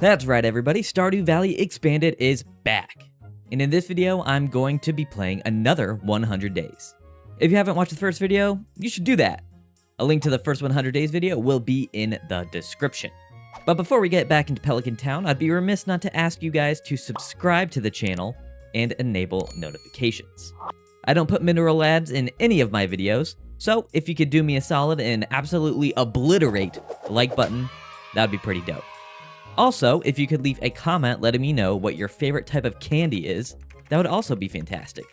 That's right everybody, Stardew Valley Expanded is back. And in this video, I'm going to be playing another 100 days. If you haven't watched the first video, you should do that. A link to the first 100 days video will be in the description. But before we get back into Pelican Town, I'd be remiss not to ask you guys to subscribe to the channel and enable notifications. I don't put mineral ads in any of my videos, so if you could do me a solid and absolutely obliterate the like button, that would be pretty dope. Also, if you could leave a comment letting me know what your favorite type of candy is, that would also be fantastic.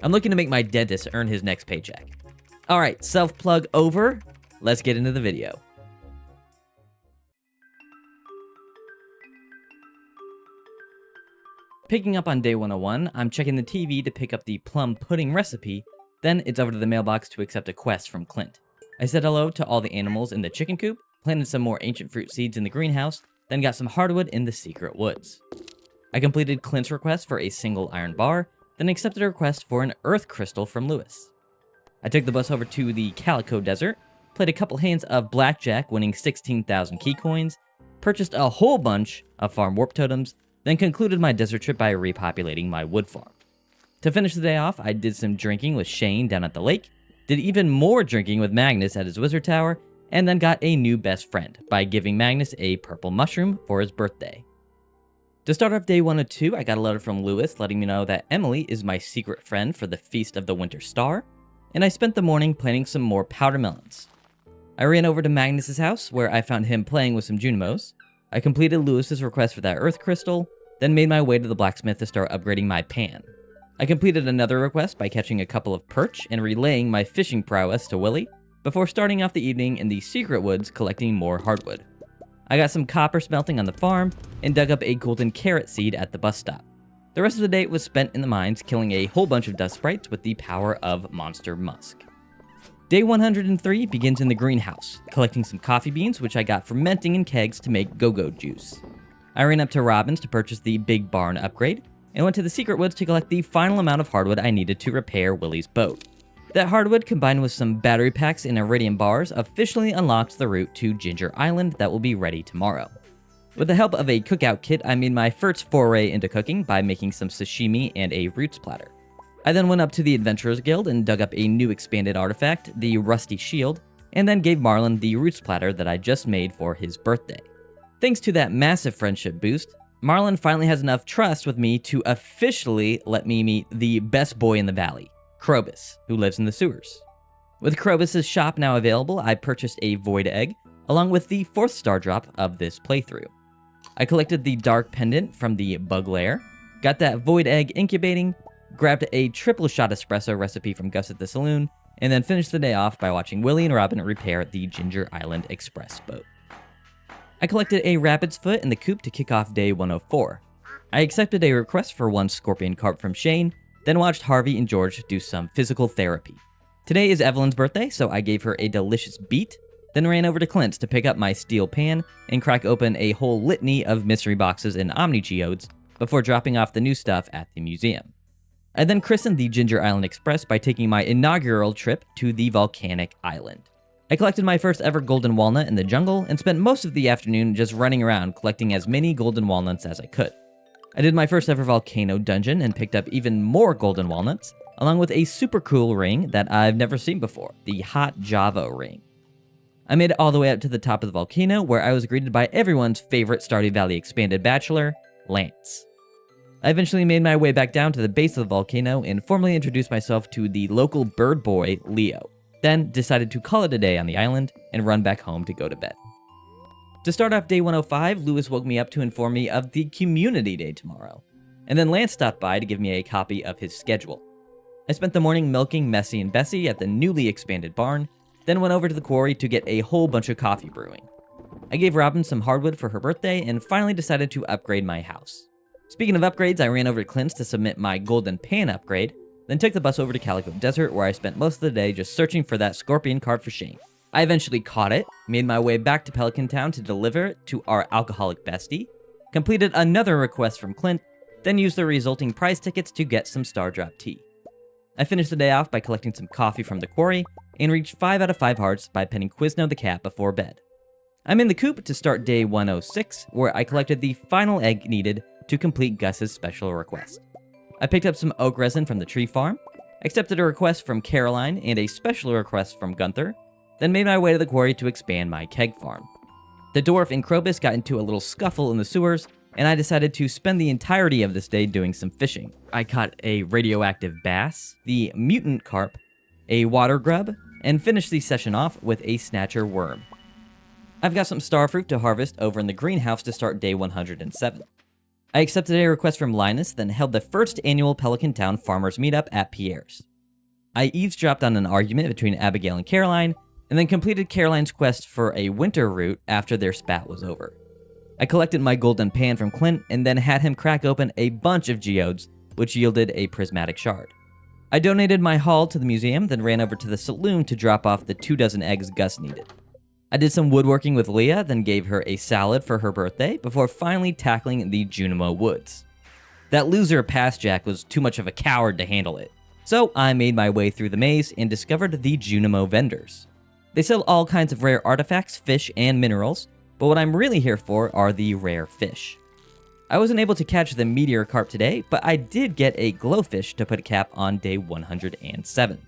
I'm looking to make my dentist earn his next paycheck. Alright, self-plug over, let's get into the video. Picking up on day 101, I'm checking the TV to pick up the plum pudding recipe, then it's over to the mailbox to accept a quest from Clint. I said hello to all the animals in the chicken coop, planted some more ancient fruit seeds in the greenhouse, then got some hardwood in the secret woods. I completed Clint's request for a single iron bar, then accepted a request for an earth crystal from Lewis. I took the bus over to the Calico Desert, played a couple hands of blackjack winning 16,000 key coins, purchased a whole bunch of farm warp totems, then concluded my desert trip by repopulating my wood farm. To finish the day off, I did some drinking with Shane down at the lake, did even more drinking with Magnus at his wizard tower, and then got a new best friend by giving Magnus a purple mushroom for his birthday. To start off day 102, I got a letter from Lewis letting me know that Emily is my secret friend for the Feast of the Winter Star, and I spent the morning planting some more powder melons. I ran over to Magnus's house, where I found him playing with some Junimos. I completed Lewis's request for that earth crystal, then made my way to the blacksmith to start upgrading my pan. I completed another request by catching a couple of perch and relaying my fishing prowess to Willie, before starting off the evening in the secret woods collecting more hardwood. I got some copper smelting on the farm, and dug up a golden carrot seed at the bus stop. The rest of the day was spent in the mines killing a whole bunch of dust sprites with the power of Monster Musk. Day 103 begins in the greenhouse, collecting some coffee beans which I got fermenting in kegs to make go-go juice. I ran up to Robin's to purchase the big barn upgrade, and went to the secret woods to collect the final amount of hardwood I needed to repair Willie's boat. That hardwood, combined with some battery packs and iridium bars, officially unlocks the route to Ginger Island that will be ready tomorrow. With the help of a cookout kit, I made my first foray into cooking by making some sashimi and a roots platter. I then went up to the Adventurers Guild and dug up a new expanded artifact, the Rusty Shield, and then gave Marlon the roots platter that I just made for his birthday. Thanks to that massive friendship boost, Marlon finally has enough trust with me to officially let me meet the best boy in the valley, 𝐕𝗵𝗲, who lives in the sewers. With 𝐕𝗵𝗲's shop now available, I purchased a void egg, along with the 4th star drop of this playthrough. I collected the dark pendant from the bug lair, got that void egg incubating, grabbed a triple shot espresso recipe from Gus at the saloon, and then finished the day off by watching Willie and Robin repair the Ginger Island Express boat. I collected a rabbit's foot in the coop to kick off day 104. I accepted a request for one scorpion carp from Shane, then watched Harvey and George do some physical therapy. Today is Evelyn's birthday, so I gave her a delicious beet, then ran over to Clint's to pick up my steel pan and crack open a whole litany of mystery boxes and Omni Geodes before dropping off the new stuff at the museum. I then christened the Ginger Island Express by taking my inaugural trip to the volcanic island. I collected my first ever golden walnut in the jungle and spent most of the afternoon just running around collecting as many golden walnuts as I could. I did my first ever volcano dungeon and picked up even more golden walnuts, along with a super cool ring that I've never seen before, the Hot Java ring. I made it all the way up to the top of the volcano, where I was greeted by everyone's favorite Stardew Valley Expanded bachelor, Lance. I eventually made my way back down to the base of the volcano and formally introduced myself to the local bird boy, Leo, then decided to call it a day on the island and run back home to go to bed. To start off day 105, Lewis woke me up to inform me of the community day tomorrow, and then Lance stopped by to give me a copy of his schedule. I spent the morning milking Messy and Bessie at the newly expanded barn, then went over to the quarry to get a whole bunch of coffee brewing. I gave Robin some hardwood for her birthday and finally decided to upgrade my house. Speaking of upgrades, I ran over to Clint's to submit my golden pan upgrade, then took the bus over to Calico Desert, where I spent most of the day just searching for that scorpion carp for Shane. I eventually caught it, made my way back to Pelican Town to deliver it to our alcoholic bestie, completed another request from Clint, then used the resulting prize tickets to get some Star Drop tea. I finished the day off by collecting some coffee from the quarry, and reached 5 out of 5 hearts by petting Quizno the cat before bed. I'm in the coop to start day 106, where I collected the final egg needed to complete Gus's special request. I picked up some oak resin from the tree farm, accepted a request from Caroline and a special request from Gunther, then made my way to the quarry to expand my keg farm. The dwarf and Krobus got into a little scuffle in the sewers, and I decided to spend the entirety of this day doing some fishing. I caught a radioactive bass, the mutant carp, a water grub, and finished the session off with a snatcher worm. I've got some starfruit to harvest over in the greenhouse to start day 107. I accepted a request from Linus, then held the first annual Pelican Town Farmers Meetup at Pierre's. I eavesdropped on an argument between Abigail and Caroline, and then completed Caroline's quest for a winter root after their spat was over. I collected my golden pan from Clint, and then had him crack open a bunch of geodes, which yielded a prismatic shard. I donated my haul to the museum, then ran over to the saloon to drop off the 24 eggs Gus needed. I did some woodworking with Leah, then gave her a salad for her birthday, before finally tackling the Junimo Woods. That loser Past Jack was too much of a coward to handle it, so I made my way through the maze and discovered the Junimo vendors. They sell all kinds of rare artifacts, fish, and minerals, but what I'm really here for are the rare fish. I wasn't able to catch the meteor carp today, but I did get a glowfish to put a cap on day 107.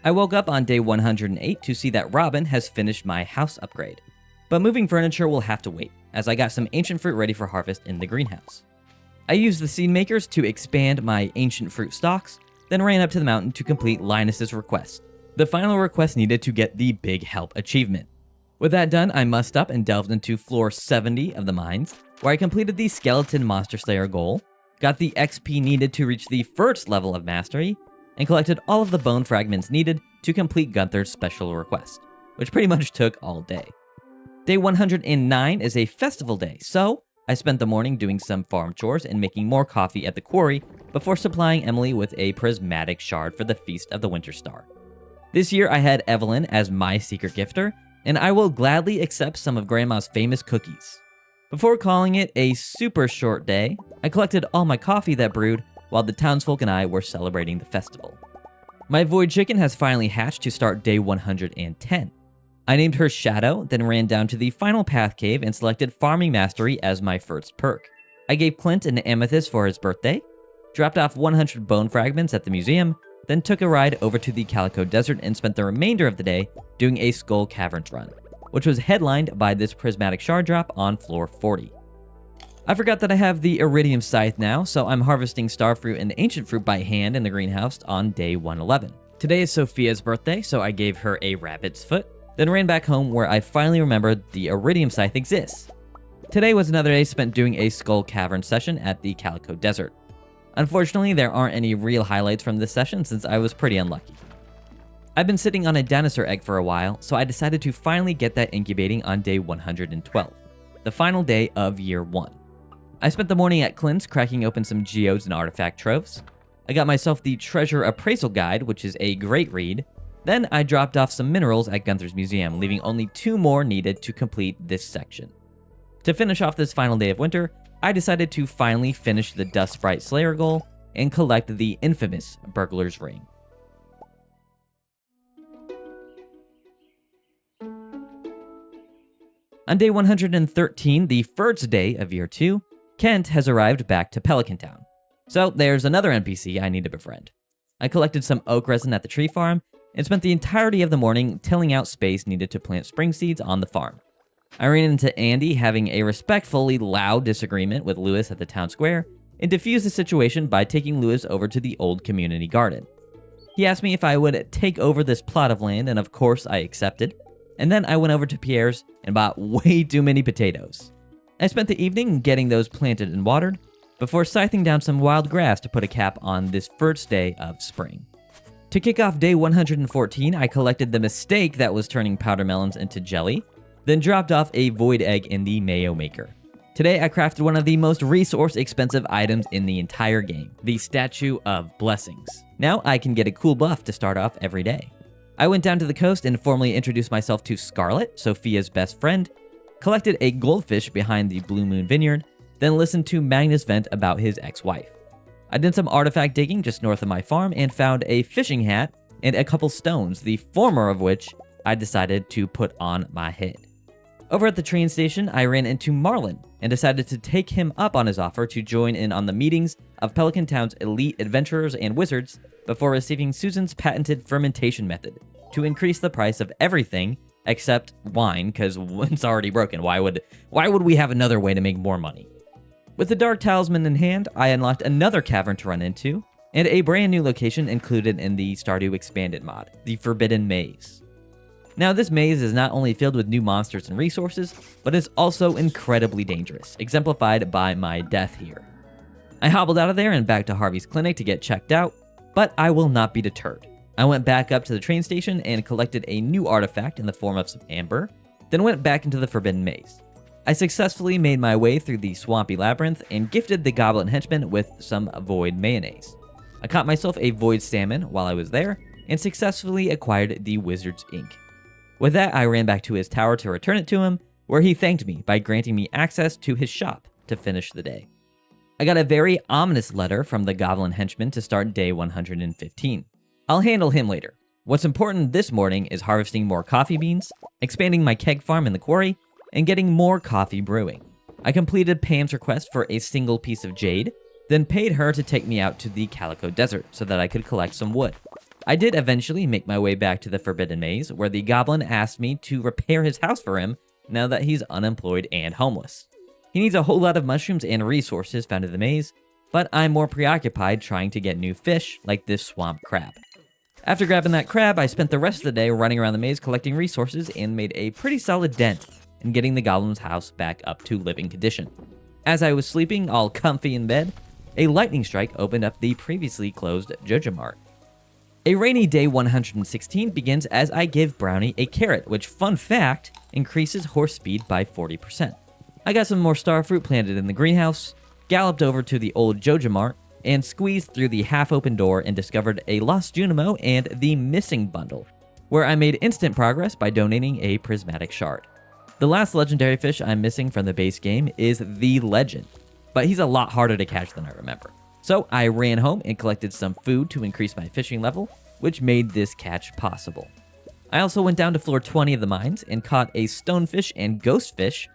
I woke up on day 108 to see that Robin has finished my house upgrade. But moving furniture will have to wait, as I got some ancient fruit ready for harvest in the greenhouse. I used the seed makers to expand my ancient fruit stocks, then ran up to the mountain to complete Linus's request, the final request needed to get the Big Help achievement. With that done, I mussed up and delved into floor 70 of the mines, where I completed the Skeleton Monster Slayer goal, got the XP needed to reach the first level of mastery, and collected all of the bone fragments needed to complete Gunther's special request, which pretty much took all day. Day 109 is a festival day, so I spent the morning doing some farm chores and making more coffee at the quarry before supplying Emily with a prismatic shard for the Feast of the Winter Star. This year I had Evelyn as my secret gifter, and I will gladly accept some of Grandma's famous cookies. Before calling it a super short day, I collected all my coffee that brewed while the townsfolk and I were celebrating the festival. My void chicken has finally hatched to start day 110. I named her Shadow, then ran down to the final path cave and selected Farming Mastery as my first perk. I gave Clint an amethyst for his birthday, dropped off 100 bone fragments at the museum, then took a ride over to the Calico Desert and spent the remainder of the day doing a Skull Caverns run, which was headlined by this prismatic shard drop on floor 40. I forgot that I have the iridium scythe now, so I'm harvesting starfruit and ancient fruit by hand in the greenhouse on day 111. Today is Sophia's birthday, so I gave her a rabbit's foot, then ran back home where I finally remembered the iridium scythe exists. Today was another day spent doing a Skull Cavern session at the Calico Desert. Unfortunately, there aren't any real highlights from this session since I was pretty unlucky. I've been sitting on a dinosaur egg for a while, so I decided to finally get that incubating on day 112, the final day of year 1. I spent the morning at Clint's cracking open some geodes and artifact troves. I got myself the Treasure Appraisal Guide, which is a great read. Then I dropped off some minerals at Gunther's museum, leaving only 2 more needed to complete this section. To finish off this final day of winter, I decided to finally finish the Dust Sprite Slayer goal and collect the infamous Burglar's Ring. On day 113, the first day of year 2, Kent has arrived back to Pelican Town. So there's another NPC I need to befriend. I collected some oak resin at the tree farm and spent the entirety of the morning tilling out space needed to plant spring seeds on the farm. I ran into Andy having a respectfully loud disagreement with Lewis at the town square and diffused the situation by taking Lewis over to the old community garden. He asked me if I would take over this plot of land, and of course I accepted, and then I went over to Pierre's and bought way too many potatoes. I spent the evening getting those planted and watered, before scything down some wild grass to put a cap on this first day of spring. To kick off day 114, I collected the mistake that was turning powder melons into jelly, then dropped off a void egg in the mayo maker. Today I crafted one of the most resource expensive items in the entire game, the Statue of Blessings. Now I can get a cool buff to start off every day. I went down to the coast and formally introduced myself to Scarlet, Sophia's best friend, collected a goldfish behind the Blue Moon Vineyard, then listened to Magnus vent about his ex-wife. I did some artifact digging just north of my farm and found a fishing hat and a couple stones, the former of which I decided to put on my head. Over at the train station, I ran into Marlin and decided to take him up on his offer to join in on the meetings of Pelican Town's elite adventurers and wizards before receiving Susan's patented fermentation method to increase the price of everything except wine, because it's already broken. Why would we have another way to make more money? With the Dark Talisman in hand, I unlocked another cavern to run into, and a brand new location included in the Stardew Expanded mod, the Forbidden Maze. Now, this maze is not only filled with new monsters and resources, but is also incredibly dangerous, exemplified by my death here. I hobbled out of there and back to Harvey's clinic to get checked out, but I will not be deterred. I went back up to the train station and collected a new artifact in the form of some amber, then went back into the Forbidden Maze. I successfully made my way through the swampy labyrinth and gifted the goblin henchman with some void mayonnaise. I caught myself a void salmon while I was there, and successfully acquired the wizard's ink. With that, I ran back to his tower to return it to him, where he thanked me by granting me access to his shop to finish the day. I got a very ominous letter from the goblin henchman to start day 115. I'll handle him later. What's important this morning is harvesting more coffee beans, expanding my keg farm in the quarry, and getting more coffee brewing. I completed Pam's request for a single piece of jade, then paid her to take me out to the Calico Desert so that I could collect some wood. I did eventually make my way back to the Forbidden Maze, where the goblin asked me to repair his house for him now that he's unemployed and homeless. He needs a whole lot of mushrooms and resources found in the maze, but I'm more preoccupied trying to get new fish like this swamp crab. After grabbing that crab, I spent the rest of the day running around the maze collecting resources and made a pretty solid dent in getting the goblin's house back up to living condition. As I was sleeping all comfy in bed, a lightning strike opened up the previously closed JoJo Mart. A rainy day 116 begins as I give Brownie a carrot, which, fun fact, increases horse speed by 40%. I got some more starfruit planted in the greenhouse, galloped over to the old JoJo Mart, and squeezed through the half-open door and discovered a lost Junimo and the missing bundle, where I made instant progress by donating a prismatic shard. The last legendary fish I'm missing from the base game is the Legend, but he's a lot harder to catch than I remember. So I ran home and collected some food to increase my fishing level, which made this catch possible. I also went down to floor 20 of the mines and caught a stonefish and ghostfish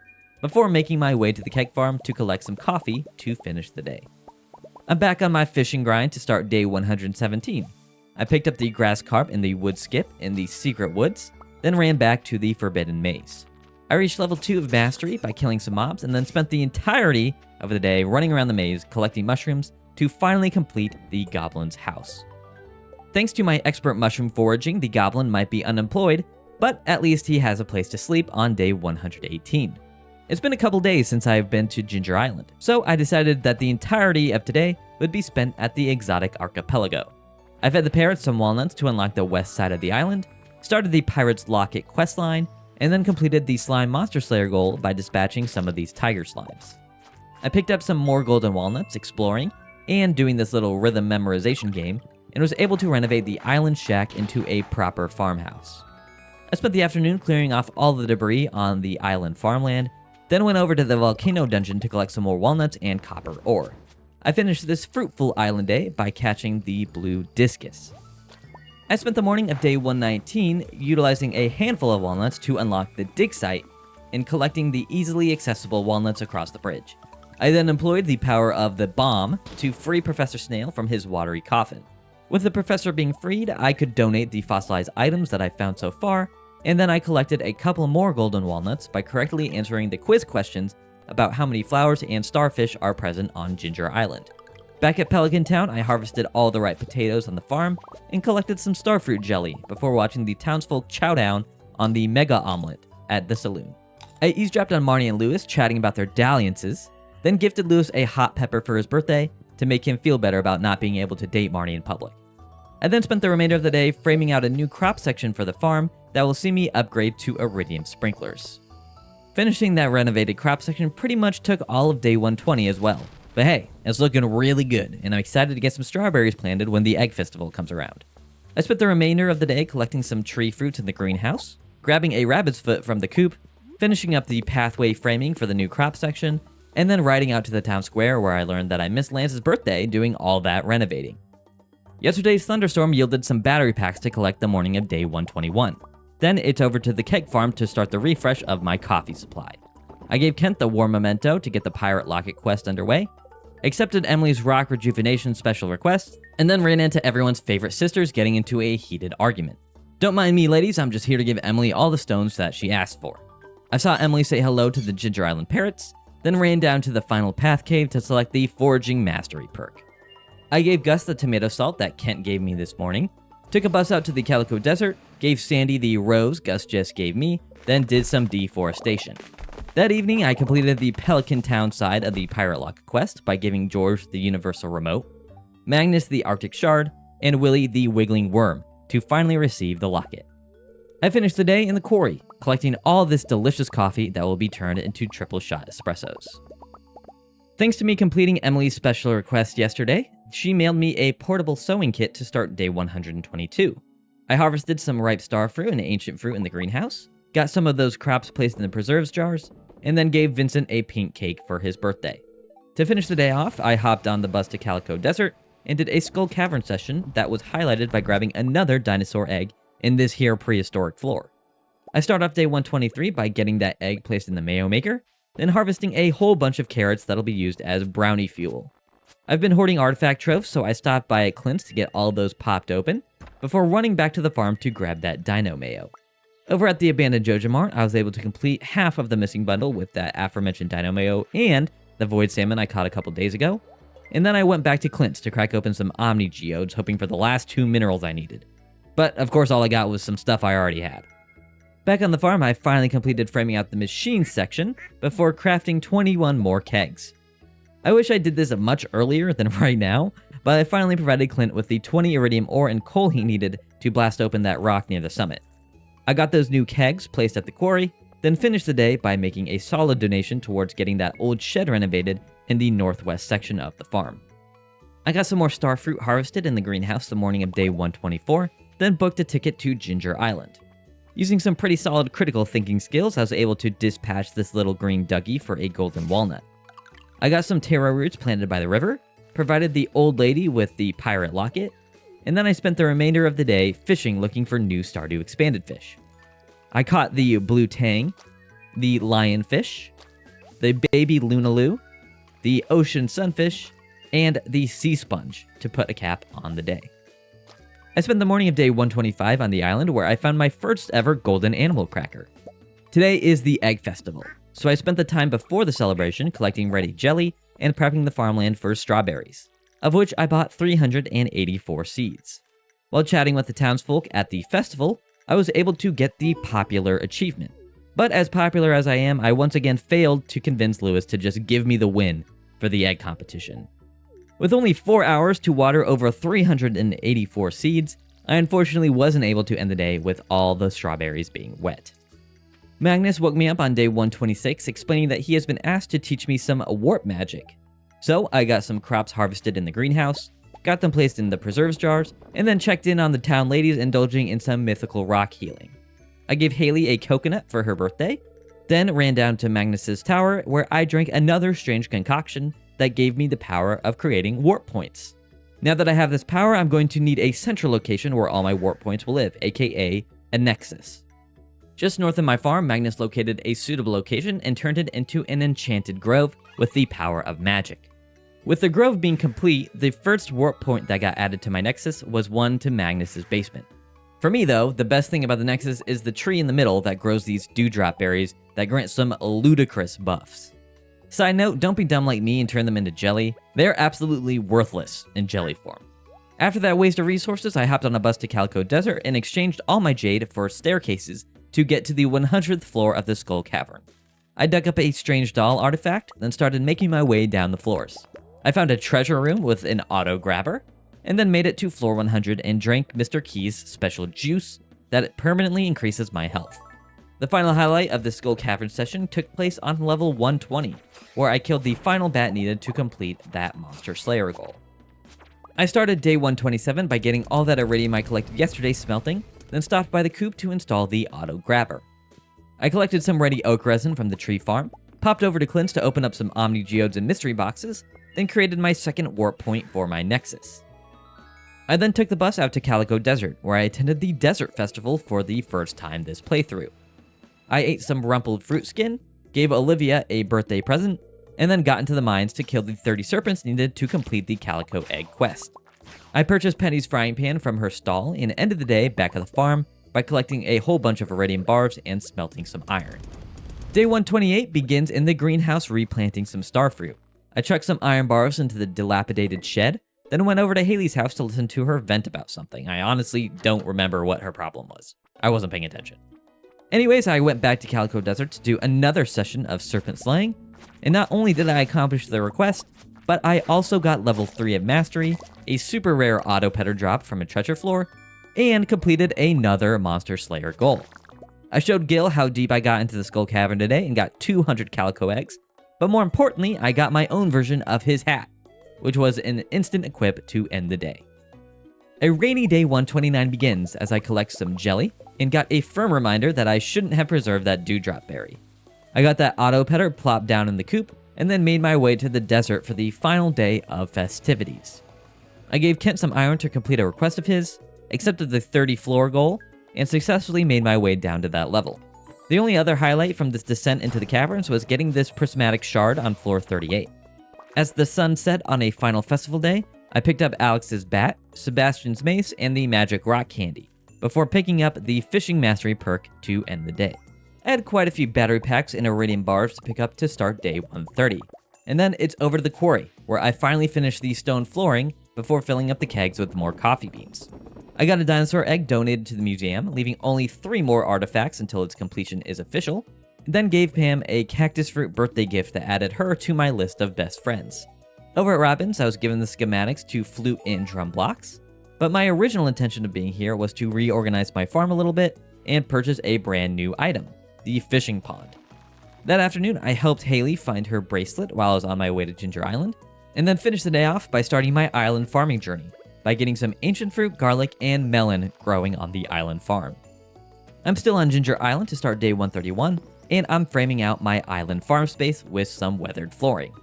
before making my way to the keg farm to collect some coffee to finish the day. I'm back on my fishing grind to start day 117. I picked up the grass carp and the wood skip in the secret woods, then ran back to the Forbidden Maze. I reached level 2 of mastery by killing some mobs and then spent the entirety of the day running around the maze collecting mushrooms to finally complete the goblin's house. Thanks to my expert mushroom foraging, the goblin might be unemployed, but at least he has a place to sleep on day 118. It's been a couple days since I've been to Ginger Island, so I decided that the entirety of today would be spent at the exotic archipelago. I fed the parrots some walnuts to unlock the west side of the island, started the Pirate's Locket questline, and then completed the Slime Monster Slayer goal by dispatching some of these tiger slimes. I picked up some more golden walnuts exploring and doing this little rhythm memorization game, and was able to renovate the island shack into a proper farmhouse. I spent the afternoon clearing off all the debris on the island farmland, then went over to the volcano dungeon to collect some more walnuts and copper ore. I finished this fruitful island day by catching the blue discus. I spent the morning of day 119 utilizing a handful of walnuts to unlock the dig site and collecting the easily accessible walnuts across the bridge. I then employed the power of the bomb to free Professor Snail from his watery coffin. With the professor being freed, I could donate the fossilized items that I found so far, and then I collected a couple more golden walnuts by correctly answering the quiz questions about how many flowers and starfish are present on Ginger Island. Back at Pelican Town, I harvested all the ripe potatoes on the farm and collected some starfruit jelly before watching the townsfolk chow down on the mega omelet at the saloon. I eavesdropped on Marnie and Lewis chatting about their dalliances, then gifted Lewis a hot pepper for his birthday to make him feel better about not being able to date Marnie in public. I then spent the remainder of the day framing out a new crop section for the farm that will see me upgrade to iridium sprinklers. Finishing that renovated crop section pretty much took all of day 120 as well. But hey, it's looking really good, and I'm excited to get some strawberries planted when the Egg Festival comes around. I spent the remainder of the day collecting some tree fruits in the greenhouse, grabbing a rabbit's foot from the coop, finishing up the pathway framing for the new crop section, and then riding out to the town square where I learned that I missed Lance's birthday doing all that renovating. Yesterday's thunderstorm yielded some battery packs to collect the morning of day 121. Then it's over to the keg farm to start the refresh of my coffee supply. I gave Kent the warm memento to get the pirate locket quest underway, accepted Emily's rock rejuvenation special request, and then ran into everyone's favorite sisters getting into a heated argument. Don't mind me, ladies, I'm just here to give Emily all the stones that she asked for. I saw Emily say hello to the Ginger Island parrots, then ran down to the final path cave to select the Foraging Mastery perk. I gave Gus the tomato salt that Kent gave me this morning, took a bus out to the Calico Desert, gave Sandy the rose Gus just gave me, then did some deforestation. That evening, I completed the Pelican Town side of the Pirate Lock quest by giving George the Universal Remote, Magnus the Arctic Shard, and Willie the Wiggling Worm to finally receive the locket. I finished the day in the quarry, collecting all this delicious coffee that will be turned into triple shot espressos. Thanks to me completing Emily's special request yesterday, she mailed me a portable sewing kit to start day 122. I harvested some ripe starfruit and ancient fruit in the greenhouse, got some of those crops placed in the preserves jars, and then gave Vincent a pink cake for his birthday. To finish the day off, I hopped on the bus to Calico Desert and did a Skull Cavern session that was highlighted by grabbing another dinosaur egg in this here prehistoric floor. I start off day 123 by getting that egg placed in the mayo maker, then harvesting a whole bunch of carrots that'll be used as brownie fuel. I've been hoarding artifact trophies, so I stopped by at Clint's to get all of those popped open, before running back to the farm to grab that dino mayo. Over at the abandoned Joja Mart, I was able to complete half of the missing bundle with that aforementioned dino mayo and the void salmon I caught a couple days ago, and then I went back to Clint's to crack open some 𝐲𝐷𝐷𝐿, hoping for the last 2 minerals I needed. But of course all I got was some stuff I already had. Back on the farm, I finally completed framing out the machine section before crafting 21 more kegs. I wish I did this much earlier than right now, but I finally provided Clint with the 20 iridium ore and coal he needed to blast open that rock near the summit. I got those new kegs placed at the quarry, then finished the day by making a solid donation towards getting that old shed renovated in the northwest section of the farm. I got some more starfruit harvested in the greenhouse the morning of day 124, then booked a ticket to Ginger Island. Using some pretty solid critical thinking skills, I was able to dispatch this little green Dougie for a golden walnut. I got some taro roots planted by the river, provided the old lady with the pirate locket, and then I spent the remainder of the day fishing looking for new Stardew expanded fish. I caught the blue tang, the lionfish, the baby lunaloo, the ocean sunfish, and the sea sponge to put a cap on the day. I spent the morning of day 125 on the island where I found my first ever golden animal cracker. Today is the Egg Festival, so I spent the time before the celebration collecting ready jelly and prepping the farmland for strawberries, of which I bought 384 seeds. While chatting with the townsfolk at the festival, I was able to get the popular achievement. But as popular as I am, I once again failed to convince Lewis to just give me the win for the egg competition. With only 4 hours to water over 384 seeds, I unfortunately wasn't able to end the day with all the strawberries being wet. Magnus woke me up on day 126 explaining that he has been asked to teach me some warp magic. So I got some crops harvested in the greenhouse, got them placed in the preserves jars, and then checked in on the town ladies indulging in some mythical rock healing. I gave Haley a coconut for her birthday, then ran down to Magnus's tower where I drank another strange concoction that gave me the power of creating warp points. Now that I have this power, I'm going to need a central location where all my warp points will live, aka a nexus. Just north of my farm, Magnus located a suitable location and turned it into an enchanted grove with the power of magic. With the grove being complete, the first warp point that got added to my nexus was one to Magnus's basement. For me though, the best thing about the nexus is the tree in the middle that grows these dewdrop berries that grant some ludicrous buffs. Side note, don't be dumb like me and turn them into jelly. They're absolutely worthless in jelly form. After that waste of resources, I hopped on a bus to Calico Desert and exchanged all my jade for staircases to get to the 100th floor of the Skull Cavern. I dug up a strange doll artifact, then started making my way down the floors. I found a treasure room with an auto grabber, and then made it to floor 100 and drank Mr. Key's special juice that permanently increases my health. The final highlight of the Skull Cavern session took place on level 120, where I killed the final bat needed to complete that Monster Slayer goal. I started day 127 by getting all that iridium I collected yesterday smelting, then stopped by the coop to install the auto grabber. I collected some ready oak resin from the tree farm, popped over to Clint's to open up some 𝐲𝐷𝐷𝐿 and mystery boxes, then created my second warp point for my nexus. I then took the bus out to Calico Desert, where I attended the Desert Festival for the first time this playthrough. I ate some rumpled fruit skin, gave Olivia a birthday present, and then got into the mines to kill the 30 serpents needed to complete the Calico Egg quest. I purchased Penny's frying pan from her stall and ended the day back at the farm by collecting a whole bunch of iridium barbs and smelting some iron. Day 128 begins in the greenhouse replanting some starfruit. I chucked some iron bars into the dilapidated shed, then went over to Haley's house to listen to her vent about something. I honestly don't remember what her problem was. I wasn't paying attention. Anyways, I went back to Calico Desert to do another session of serpent slaying, and not only did I accomplish the request, but I also got level 3 of mastery, a super rare auto petter drop from a treasure floor, and completed another monster slayer goal. I showed Gil how deep I got into the skull cavern today and got 200 calico eggs, but more importantly, I got my own version of his hat, which was an instant equip to end the day. A rainy day 129 begins as I collect some jelly and got a firm reminder that I shouldn't have preserved that dewdrop berry. I got that auto petter plopped down in the coop and then made my way to the desert for the final day of festivities. I gave Kent some iron to complete a request of his, accepted the 30 floor goal, and successfully made my way down to that level. The only other highlight from this descent into the caverns was getting this prismatic shard on floor 38. As the sun set on a final festival day, I picked up Alex's bat, Sebastian's mace, and the magic rock candy, before picking up the fishing mastery perk to end the day. I had quite a few battery packs and iridium bars to pick up to start day 130. And then it's over to the quarry, where I finally finished the stone flooring before filling up the kegs with more coffee beans. I got a dinosaur egg donated to the museum, leaving only 3 more artifacts until its completion is official, and then gave Pam a cactus fruit birthday gift that added her to my list of best friends. Over at Robin's, I was given the schematics to flute and drum blocks, but my original intention of being here was to reorganize my farm a little bit and purchase a brand new item, the fishing pond. That afternoon, I helped Haley find her bracelet while I was on my way to Ginger Island, and then finished the day off by starting my island farming journey by getting some ancient fruit, garlic, and melon growing on the island farm. I'm still on Ginger Island to start day 131, and I'm framing out my island farm space with some weathered flooring.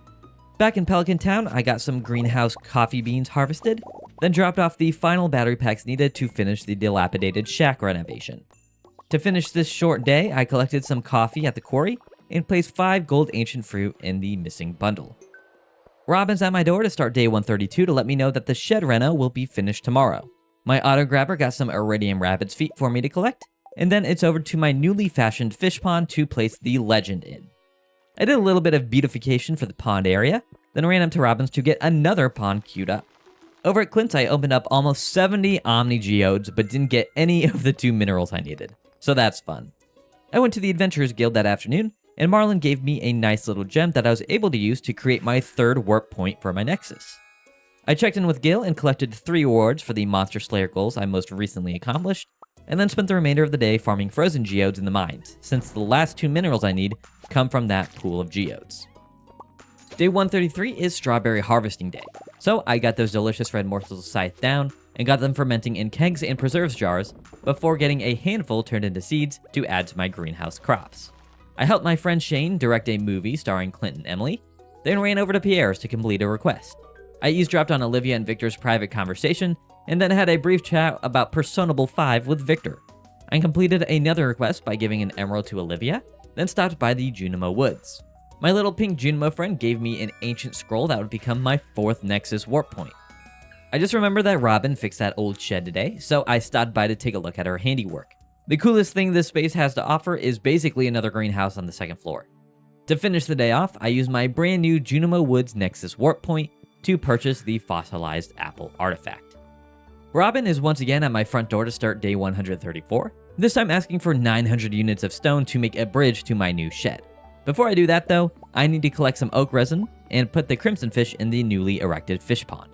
Back in Pelican Town, I got some greenhouse coffee beans harvested, then dropped off the final battery packs needed to finish the dilapidated shack renovation. To finish this short day, I collected some coffee at the quarry and placed 5 gold ancient fruit in the missing bundle. Robin's at my door to start day 132 to let me know that the shed reno will be finished tomorrow. My auto grabber got some iridium rabbit's feet for me to collect, and then it's over to my newly fashioned fish pond to place the legend in. I did a little bit of beautification for the pond area, then ran up to Robin's to get another pond queued up. Over at Clint's, I opened up almost 70 Omni Geodes, but didn't get any of the 2 minerals I needed, so that's fun. I went to the Adventurers Guild that afternoon, and Marlon gave me a nice little gem that I was able to use to create my 3rd warp point for my Nexus. I checked in with Gil and collected 3 rewards for the Monster Slayer goals I most recently accomplished, and then spent the remainder of the day farming frozen geodes in the mines, since the last 2 minerals I need come from that pool of geodes. Day 133 is strawberry harvesting day, so I got those delicious red morsels of scythe down and got them fermenting in kegs and preserves jars before getting a handful turned into seeds to add to my greenhouse crops. I helped my friend Shane direct a movie starring Clint and Emily, then ran over to Pierre's to complete a request. I eavesdropped on Olivia and Victor's private conversation, and then had a brief chat about Personable 5 with Victor. I completed another request by giving an emerald to Olivia, then stopped by the Junimo Woods. My little pink Junimo friend gave me an ancient scroll that would become my 4th Nexus warp point. I just remembered that Robin fixed that old shed today, so I stopped by to take a look at her handiwork. The coolest thing this space has to offer is basically another greenhouse on the 2nd floor. To finish the day off, I used my brand new Junimo Woods Nexus warp point to purchase the fossilized apple artifact. Robin is once again at my front door to start day 134, this time asking for 900 units of stone to make a bridge to my new shed. Before I do that though, I need to collect some oak resin and put the crimson fish in the newly erected fish pond.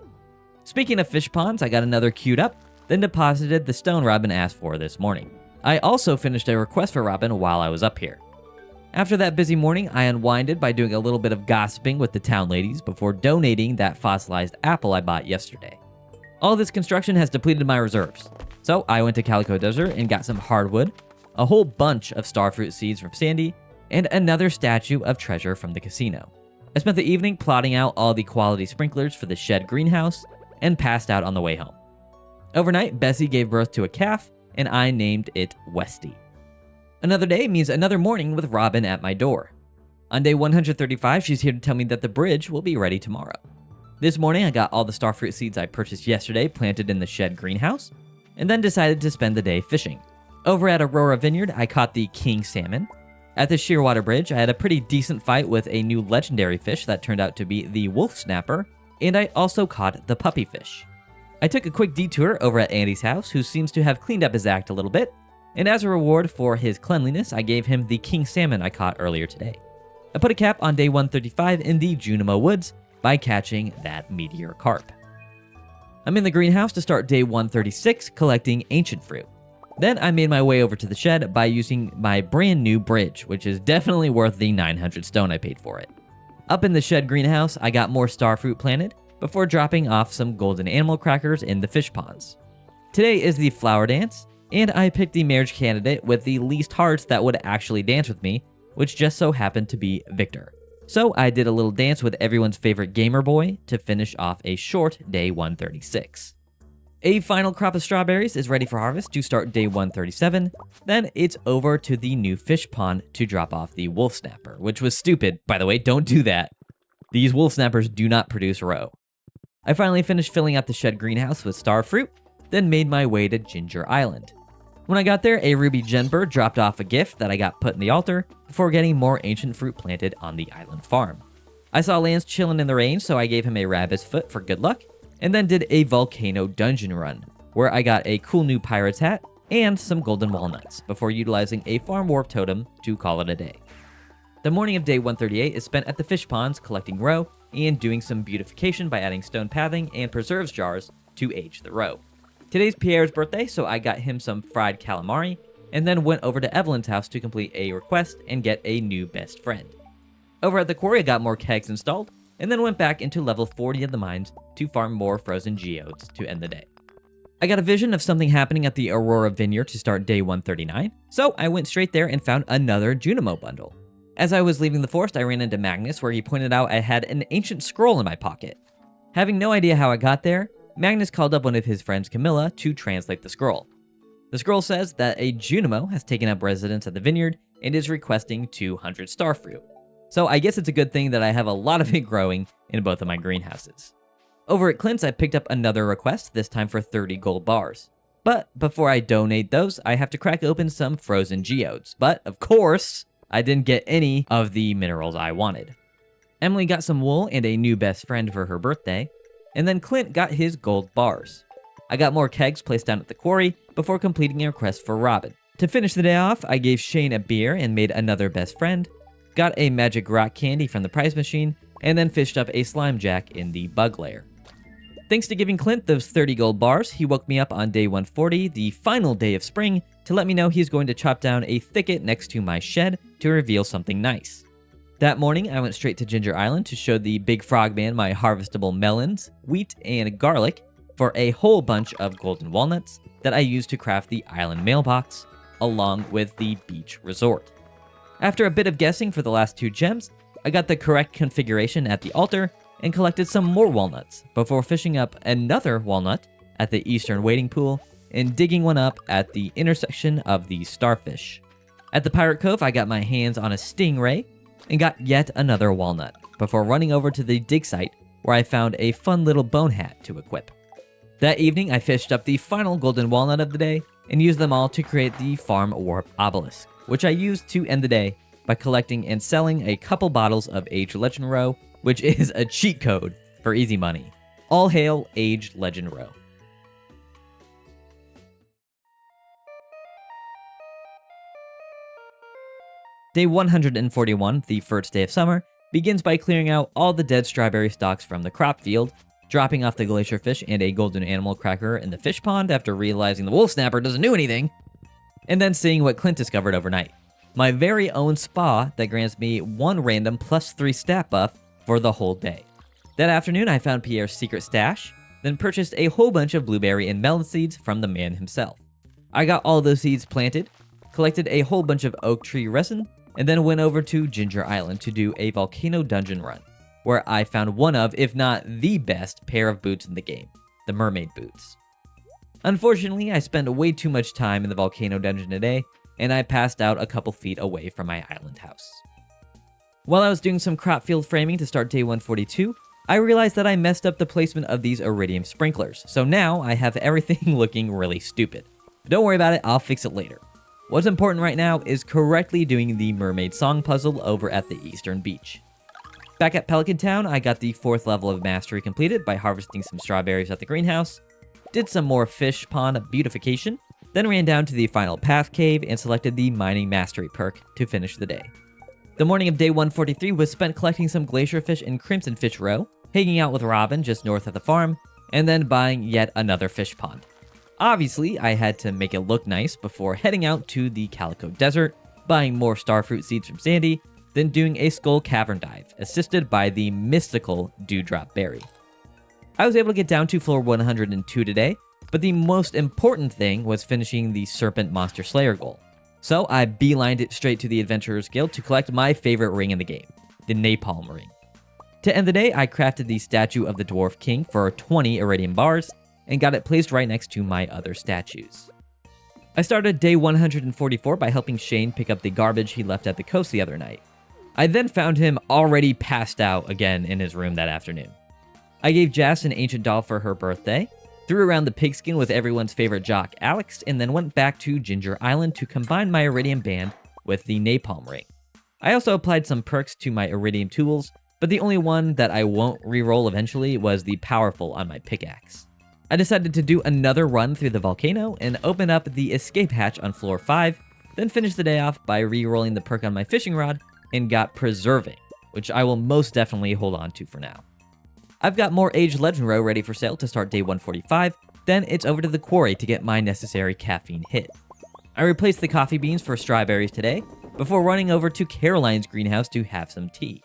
Speaking of fish ponds, I got another queued up, then deposited the stone Robin asked for this morning. I also finished a request for Robin while I was up here. After that busy morning, I unwinded by doing a little bit of gossiping with the town ladies before donating that fossilized apple I bought yesterday. All this construction has depleted my reserves, so I went to Calico Desert and got some hardwood, a whole bunch of starfruit seeds from Sandy, and another statue of treasure from the casino. I spent the evening plotting out all the quality sprinklers for the shed greenhouse and passed out on the way home. Overnight, Bessie gave birth to a calf, and I named it Westy. Another day means another morning with Robin at my door. On day 135, she's here to tell me that the bridge will be ready tomorrow. This morning, I got all the starfruit seeds I purchased yesterday planted in the shed greenhouse, and then decided to spend the day fishing. Over at Aurora Vineyard, I caught the king salmon. At the Shearwater Bridge, I had a pretty decent fight with a new legendary fish that turned out to be the wolf snapper, and I also caught the puppy fish. I took a quick detour over at Andy's house, who seems to have cleaned up his act a little bit, and as a reward for his cleanliness, I gave him the king salmon I caught earlier today. I put a cap on day 135 in the Junimo Woods by catching that meteor carp. I'm in the greenhouse to start day 136 collecting ancient fruit. Then I made my way over to the shed by using my brand new bridge, which is definitely worth the 900 stone I paid for it. Up in the shed greenhouse, I got more starfruit planted before dropping off some golden animal crackers in the fish ponds. Today is the flower dance, and I picked the marriage candidate with the least hearts that would actually dance with me, which just so happened to be Victor. So I did a little dance with everyone's favorite gamer boy to finish off a short day 136. A final crop of strawberries is ready for harvest to start day 137. Then it's over to the new fish pond to drop off the wolf snapper, which was stupid. By the way, don't do that. These wolf snappers do not produce roe. I finally finished filling out the shed greenhouse with starfruit, then made my way to Ginger Island. When I got there, a ruby genbird dropped off a gift that I got put in the altar before getting more ancient fruit planted on the island farm. I saw Lance chilling in the rain, so I gave him a rabbit's foot for good luck, and then did a volcano dungeon run, where I got a cool new pirate's hat and some golden walnuts, before utilizing a farm warp totem to call it a day. The morning of day 138 is spent at the fish ponds collecting roe and doing some beautification by adding stone pathing and preserves jars to age the roe. Today's Pierre's birthday, so I got him some fried calamari, and then went over to Evelyn's house to complete a request and get a new best friend. Over at the quarry, I got more kegs installed, and then went back into level 40 of the mines to farm more frozen geodes to end the day. I got a vision of something happening at the Aurora Vineyard to start day 139, so I went straight there and found another Junimo bundle. As I was leaving the forest, I ran into Magnus, where he pointed out I had an ancient scroll in my pocket. Having no idea how I got there, Magnus called up one of his friends, Camilla, to translate the scroll. The scroll says that a Junimo has taken up residence at the vineyard and is requesting 200 starfruit. So I guess it's a good thing that I have a lot of it growing in both of my greenhouses. Over at Clint's, I picked up another request, this time for 30 gold bars. But before I donate those, I have to crack open some frozen geodes. But of course, I didn't get any of the minerals I wanted. Emily got some wool and a new best friend for her birthday, and then Clint got his gold bars. I got more kegs placed down at the quarry before completing a request for Robin. To finish the day off, I gave Shane a beer and made another best friend, got a magic rock candy from the prize machine, and then fished up a slime jack in the bug lair. Thanks to giving Clint those 30 gold bars, he woke me up on day 140, the final day of spring, to let me know he's going to chop down a thicket next to my shed to reveal something nice. That morning, I went straight to Ginger Island to show the big frogman my harvestable melons, wheat, and garlic for a whole bunch of golden walnuts that I used to craft the island mailbox, along with the beach resort. After a bit of guessing for the last 2 gems, I got the correct configuration at the altar and collected some more walnuts before fishing up another walnut at the eastern wading pool and digging one up at the intersection of the starfish. At the Pirate Cove, I got my hands on a stingray and got yet another walnut before running over to the dig site where I found a fun little bone hat to equip. That evening, I fished up the final golden walnut of the day and used them all to create the farm warp obelisk, which I used to end the day by collecting and selling a couple bottles of Aged Legend Roe, which is a cheat code for easy money. All hail Aged Legend Roe. Day 141, the first day of summer, begins by clearing out all the dead strawberry stalks from the crop field, dropping off the glacier fish and a golden animal cracker in the fish pond after realizing the wolf snapper doesn't do anything, and then seeing what Clint discovered overnight. My very own spa that grants me 1 random +3 stat buff for the whole day. That afternoon, I found Pierre's secret stash, then purchased a whole bunch of blueberry and melon seeds from the man himself. I got all those seeds planted, collected a whole bunch of oak tree resin, and then went over to Ginger Island to do a volcano dungeon run, where I found one of, if not the best, pair of boots in the game, the mermaid boots. Unfortunately, I spent way too much time in the volcano dungeon today, and I passed out a couple feet away from my island house. While I was doing some crop field framing to start day 142, I realized that I messed up the placement of these iridium sprinklers, so now I have everything looking really stupid. But don't worry about it, I'll fix it later. What's important right now is correctly doing the mermaid song puzzle over at the eastern beach. Back at Pelican Town, I got the 4th level of mastery completed by harvesting some strawberries at the greenhouse, did some more fish pond beautification, then ran down to the final path cave and selected the mining mastery perk to finish the day. The morning of day 143 was spent collecting some glacier fish in Crimson Fish Row, hanging out with Robin just north of the farm, and then buying yet another fish pond. Obviously, I had to make it look nice before heading out to the Calico Desert, buying more starfruit seeds from Sandy, then doing a skull cavern dive, assisted by the mystical Dewdrop Berry. I was able to get down to floor 102 today, but the most important thing was finishing the Serpent Monster Slayer goal. So I beelined it straight to the Adventurers Guild to collect my favorite ring in the game, the Napalm Ring. To end the day, I crafted the statue of the Dwarf King for 20 iridium bars, and got it placed right next to my other statues. I started day 144 by helping Shane pick up the garbage he left at the coast the other night. I then found him already passed out again in his room that afternoon. I gave Jess an ancient doll for her birthday, threw around the pigskin with everyone's favorite jock Alex, and then went back to Ginger Island to combine my iridium band with the napalm ring. I also applied some perks to my iridium tools, but the only one that I won't re-roll eventually was the powerful on my pickaxe. I decided to do another run through the volcano and open up the escape hatch on floor 5, then finish the day off by re-rolling the perk on my fishing rod and got Preserving, which I will most definitely hold on to for now. I've got more Age Legend Row ready for sale to start day 145, then it's over to the quarry to get my necessary caffeine hit. I replaced the coffee beans for strawberries today, before running over to Caroline's greenhouse to have some tea.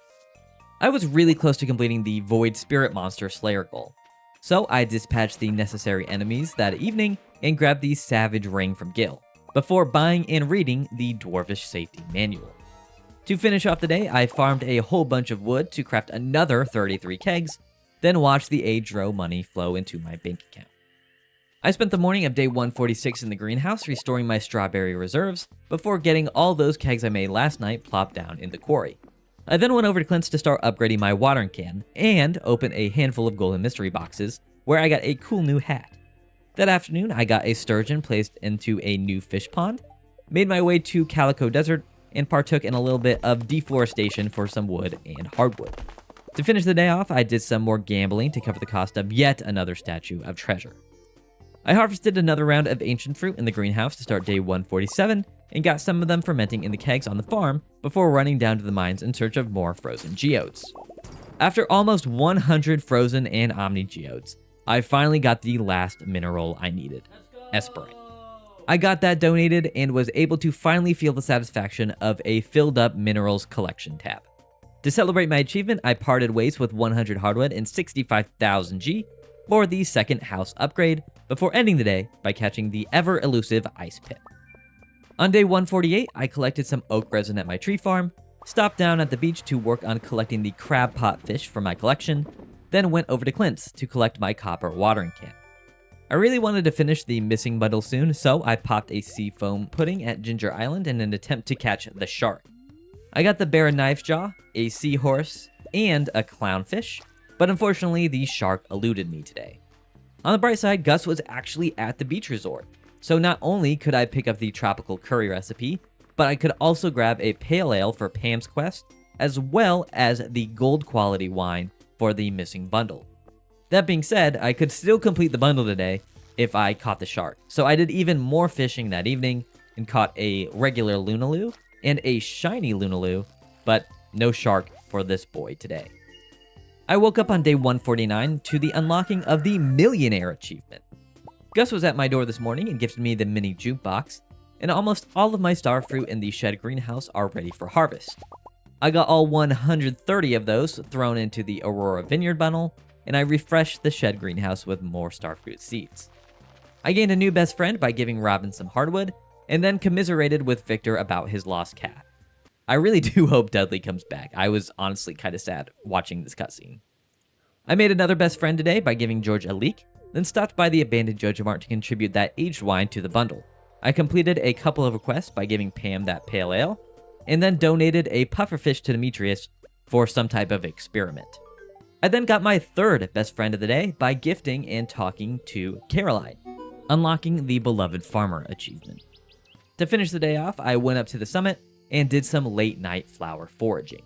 I was really close to completing the Void Spirit Monster Slayer goal, so I dispatched the necessary enemies that evening and grabbed the Savage Ring from Gil, before buying and reading the Dwarvish Safety Manual. To finish off the day, I farmed a whole bunch of wood to craft another 33 kegs, then watched the Age Row money flow into my bank account. I spent the morning of day 146 in the greenhouse restoring my strawberry reserves, before getting all those kegs I made last night plopped down in the quarry. I then went over to Clint's to start upgrading my watering can, and opened a handful of golden mystery boxes, where I got a cool new hat. That afternoon, I got a sturgeon placed into a new fish pond, made my way to Calico Desert, and partook in a little bit of deforestation for some wood and hardwood. To finish the day off, I did some more gambling to cover the cost of yet another statue of treasure. I harvested another round of ancient fruit in the greenhouse to start day 147, and got some of them fermenting in the kegs on the farm before running down to the mines in search of more frozen geodes. After almost 100 frozen and omni geodes, I finally got the last mineral I needed, Esperite. I got that donated and was able to finally feel the satisfaction of a filled up minerals collection tab. To celebrate my achievement, I parted ways with 100 hardwood and 65,000 G for the second house upgrade, before ending the day by catching the ever-elusive ice pip. On day 148, I collected some oak resin at my tree farm, stopped down at the beach to work on collecting the crab pot fish for my collection, then went over to Clint's to collect my copper watering can. I really wanted to finish the missing bundle soon, so I popped a sea foam pudding at Ginger Island in an attempt to catch the shark. I got the bear knife's jaw, a seahorse, and a clownfish, but unfortunately the shark eluded me today. On the bright side, Gus was actually at the beach resort, so not only could I pick up the tropical curry recipe, but I could also grab a pale ale for Pam's quest, as well as the gold quality wine for the missing bundle. That being said, I could still complete the bundle today if I caught the shark, so I did even more fishing that evening and caught a regular Lunaloo and a shiny Lunaloo, but no shark for this boy today. I woke up on day 149 to the unlocking of the Millionaire achievement. Gus was at my door this morning and gifted me the mini jukebox, and almost all of my starfruit in the shed greenhouse are ready for harvest. I got all 130 of those thrown into the Aurora Vineyard bundle, and I refreshed the shed greenhouse with more starfruit seeds. I gained a new best friend by giving Robin some hardwood, and then commiserated with Victor about his lost cat. I really do hope Dudley comes back. I was honestly kind of sad watching this cutscene. I made another best friend today by giving George a leek, then stopped by the abandoned JoJo Mart to contribute that aged wine to the bundle. I completed a couple of requests by giving Pam that pale ale, and then donated a pufferfish to Demetrius for some type of experiment. I then got my third best friend of the day by gifting and talking to Caroline, unlocking the Beloved Farmer achievement. To finish the day off, I went up to the summit and did some late night flower foraging.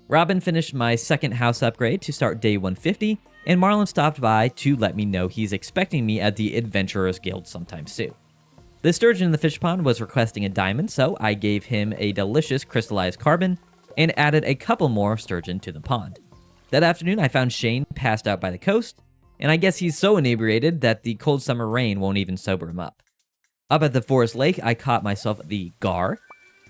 Robin finished my second house upgrade to start day 150, and Marlon stopped by to let me know he's expecting me at the Adventurers Guild sometime soon. The sturgeon in the fish pond was requesting a diamond, so I gave him a delicious crystallized carbon and added a couple more sturgeon to the pond. That afternoon, I found Shane passed out by the coast, and I guess he's so inebriated that the cold summer rain won't even sober him up. Up at the forest lake, I caught myself the gar,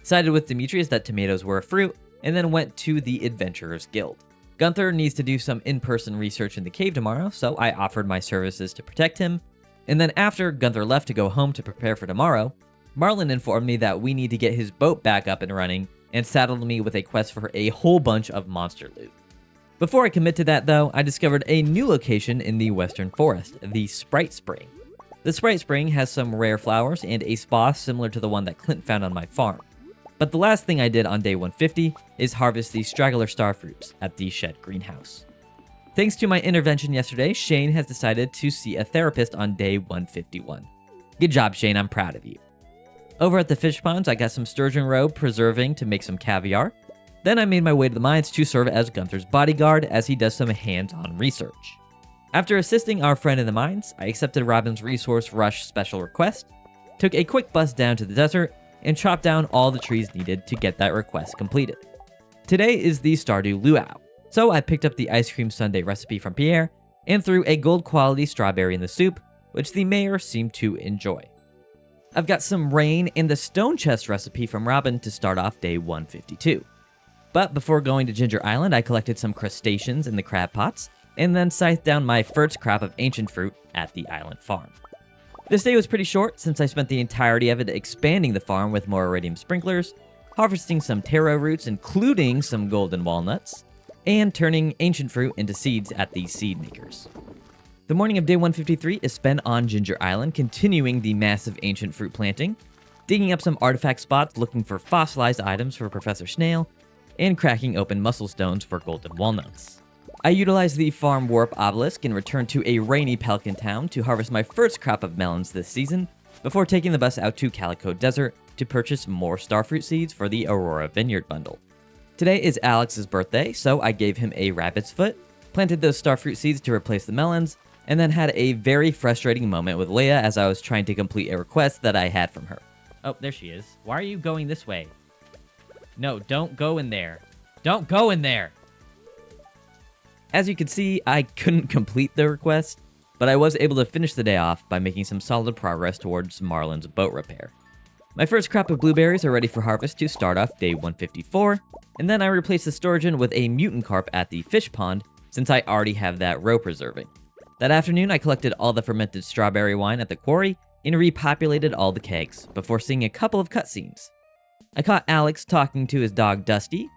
sided with Demetrius that tomatoes were a fruit, and then went to the Adventurers Guild. Gunther needs to do some in-person research in the cave tomorrow, so I offered my services to protect him. And then after Gunther left to go home to prepare for tomorrow, Marlon informed me that we need to get his boat back up and running and saddled me with a quest for a whole bunch of monster loot. Before I commit to that though, I discovered a new location in the Western Forest, the Sprite Spring. The Sprite Spring has some rare flowers and a spa similar to the one that Clint found on my farm. But the last thing I did on day 150 is harvest the straggler starfruits at the shed greenhouse. Thanks to my intervention yesterday, Shane has decided to see a therapist on day 151. Good job, Shane, I'm proud of you. Over at the fish ponds, I got some sturgeon roe preserving to make some caviar. Then I made my way to the mines to serve as Gunther's bodyguard as he does some hands-on research. After assisting our friend in the mines, I accepted Robin's resource rush special request, took a quick bus down to the desert, and chopped down all the trees needed to get that request completed. Today is the Stardew luau, so I picked up the ice cream sundae recipe from Pierre and threw a gold quality strawberry in the soup, which the mayor seemed to enjoy. I've got some rain and the stone chest recipe from Robin to start off day 152. But before going to Ginger Island, I collected some crustaceans in the crab pots, and then scythed down my first crop of ancient fruit at the island farm. This day was pretty short since I spent the entirety of it expanding the farm with more iridium sprinklers, harvesting some taro roots including some golden walnuts, and turning ancient fruit into seeds at the seed makers. The morning of day 153 is spent on Ginger Island continuing the massive ancient fruit planting, digging up some artifact spots looking for fossilized items for Professor Snail, and cracking open muscle stones for golden walnuts. I utilized the farm warp obelisk and returned to a rainy Pelican Town to harvest my first crop of melons this season, before taking the bus out to Calico Desert to purchase more starfruit seeds for the Aurora Vineyard bundle. Today is Alex's birthday, so I gave him a rabbit's foot, planted those starfruit seeds to replace the melons, and then had a very frustrating moment with Leia as I was trying to complete a request that I had from her. Oh, there she is. Why are you going this way? No, don't go in there. Don't go in there! As you can see, I couldn't complete the request, but I was able to finish the day off by making some solid progress towards Marlon's boat repair. My first crop of blueberries are ready for harvest to start off day 154, and then I replaced the sturgeon with a mutant carp at the fish pond since I already have that roe preserving. That afternoon, I collected all the fermented strawberry wine at the quarry and repopulated all the kegs before seeing a couple of cutscenes. I caught Alex talking to his dog Dusty,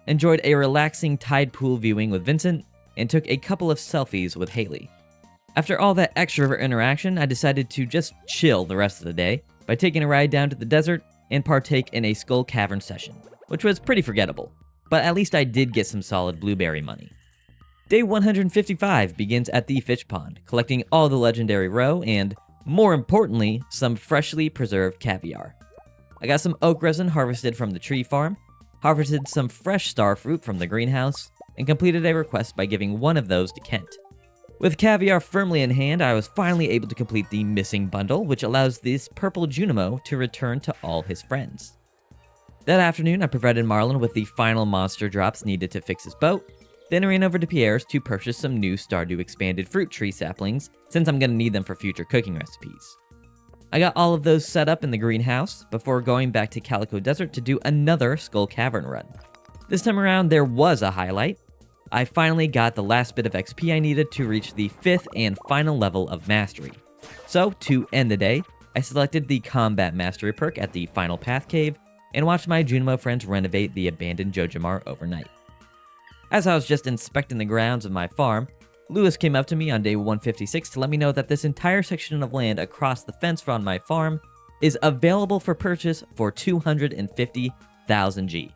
enjoyed a relaxing tide pool viewing with Vincent, and took a couple of selfies with Haley. After all that extrovert interaction, I decided to just chill the rest of the day by taking a ride down to the desert and partake in a Skull Cavern session, which was pretty forgettable, but at least I did get some solid blueberry money. Day 155 begins at the fish pond, collecting all the legendary roe and, more importantly, some freshly preserved caviar. I got some oak resin harvested from the tree farm, harvested some fresh starfruit from the greenhouse, and completed a request by giving one of those to Kent. With caviar firmly in hand, I was finally able to complete the missing bundle, which allows this purple Junimo to return to all his friends. That afternoon, I provided Marlon with the final monster drops needed to fix his boat, then ran over to Pierre's to purchase some new Stardew expanded fruit tree saplings, since I'm going to need them for future cooking recipes. I got all of those set up in the greenhouse before going back to Calico Desert to do another Skull Cavern run. This time around, there was a highlight. I finally got the last bit of XP I needed to reach the 5th and final level of Mastery. So, to end the day, I selected the Combat Mastery perk at the Final Path Cave and watched my Junimo friends renovate the abandoned JoJo Mart overnight. As I was just inspecting the grounds of my farm, Lewis came up to me on day 156 to let me know that this entire section of land across the fence from my farm is available for purchase for 250,000 G.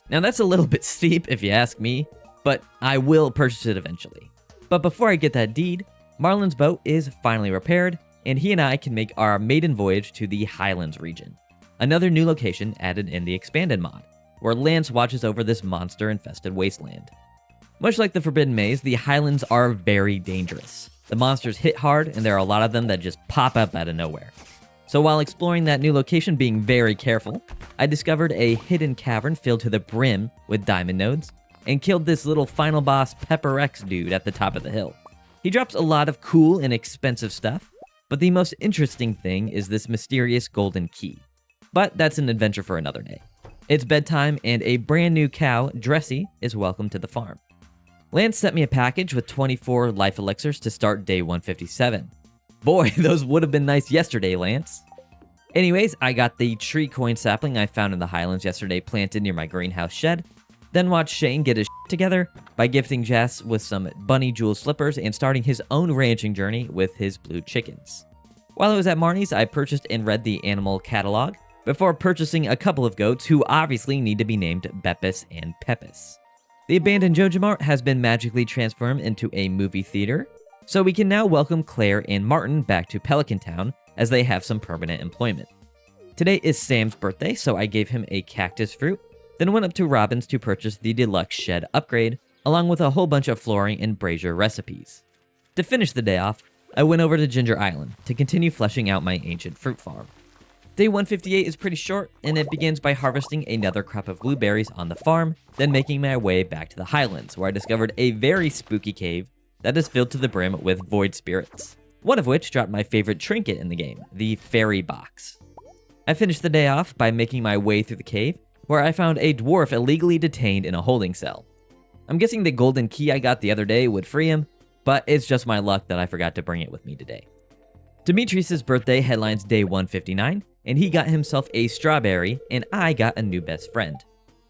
Now that's a little bit steep if you ask me, but I will purchase it eventually. But before I get that deed, Marlon's boat is finally repaired, and he and I can make our maiden voyage to the Highlands region, another new location added in the expanded mod, where Lance watches over this monster-infested wasteland. Much like the Forbidden Maze, the Highlands are very dangerous. The monsters hit hard, and there are a lot of them that just pop up out of nowhere. So while exploring that new location being very careful, I discovered a hidden cavern filled to the brim with diamond nodes, and killed this little final boss Pepper X dude at the top of the hill. He drops a lot of cool and expensive stuff, but the most interesting thing is this mysterious golden key. But that's an adventure for another day. It's bedtime, and a brand new cow, Dressy, is welcome to the farm. Lance sent me a package with 24 life elixirs to start day 157. Boy, those would have been nice yesterday, Lance. Anyways, I got the tree coin sapling I found in the Highlands yesterday planted near my greenhouse shed, then watched Shane get his shit together by gifting Jess with some bunny jewel slippers and starting his own ranching journey with his blue chickens. While I was at Marnie's, I purchased and read the animal catalog before purchasing a couple of goats who obviously need to be named Beppis and Peppis. The abandoned JojaMart has been magically transformed into a movie theater, so we can now welcome Claire and Martin back to Pelican Town as they have some permanent employment. Today is Sam's birthday, so I gave him a cactus fruit, then went up to Robin's to purchase the deluxe shed upgrade, along with a whole bunch of flooring and brazier recipes. To finish the day off, I went over to Ginger Island to continue fleshing out my ancient fruit farm. Day 158 is pretty short, and it begins by harvesting another crop of blueberries on the farm, then making my way back to the Highlands, where I discovered a very spooky cave that is filled to the brim with void spirits, one of which dropped my favorite trinket in the game, the fairy box. I finished the day off by making my way through the cave, where I found a dwarf illegally detained in a holding cell. I'm guessing the golden key I got the other day would free him, but it's just my luck that I forgot to bring it with me today. Demetrius' birthday headlines day 159, and he got himself a strawberry, and I got a new best friend.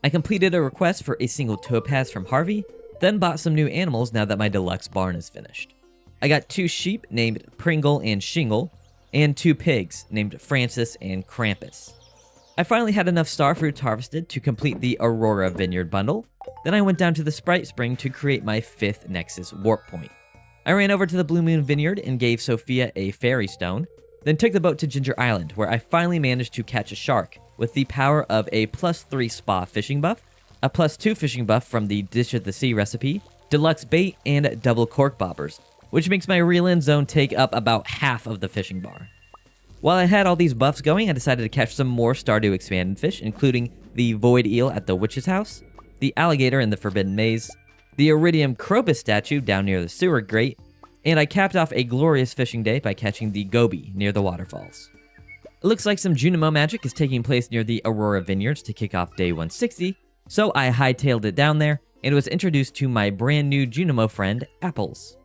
I completed a request for a single topaz from Harvey, then bought some new animals now that my deluxe barn is finished. I got 2 sheep named Pringle and Shingle, and 2 pigs named Francis and Krampus. I finally had enough starfruits harvested to complete the Aurora Vineyard bundle, then I went down to the Sprite Spring to create my 5th Nexus warp point. I ran over to the Blue Moon Vineyard and gave Sophia a fairy stone, then took the boat to Ginger Island, where I finally managed to catch a shark with the power of a +3 spa fishing buff, a +2 fishing buff from the Dish of the Sea recipe, deluxe bait, and double cork bobbers, which makes my reel-in zone take up about half of the fishing bar. While I had all these buffs going, I decided to catch some more Stardew expanded fish, including the void eel at the witch's house, the alligator in the Forbidden Maze, the iridium crocus statue down near the sewer grate, and I capped off a glorious fishing day by catching the goby near the waterfalls. It looks like some Junimo magic is taking place near the Aurora Vineyards to kick off day 160, so I hightailed it down there and was introduced to my brand new Junimo friend, Apples.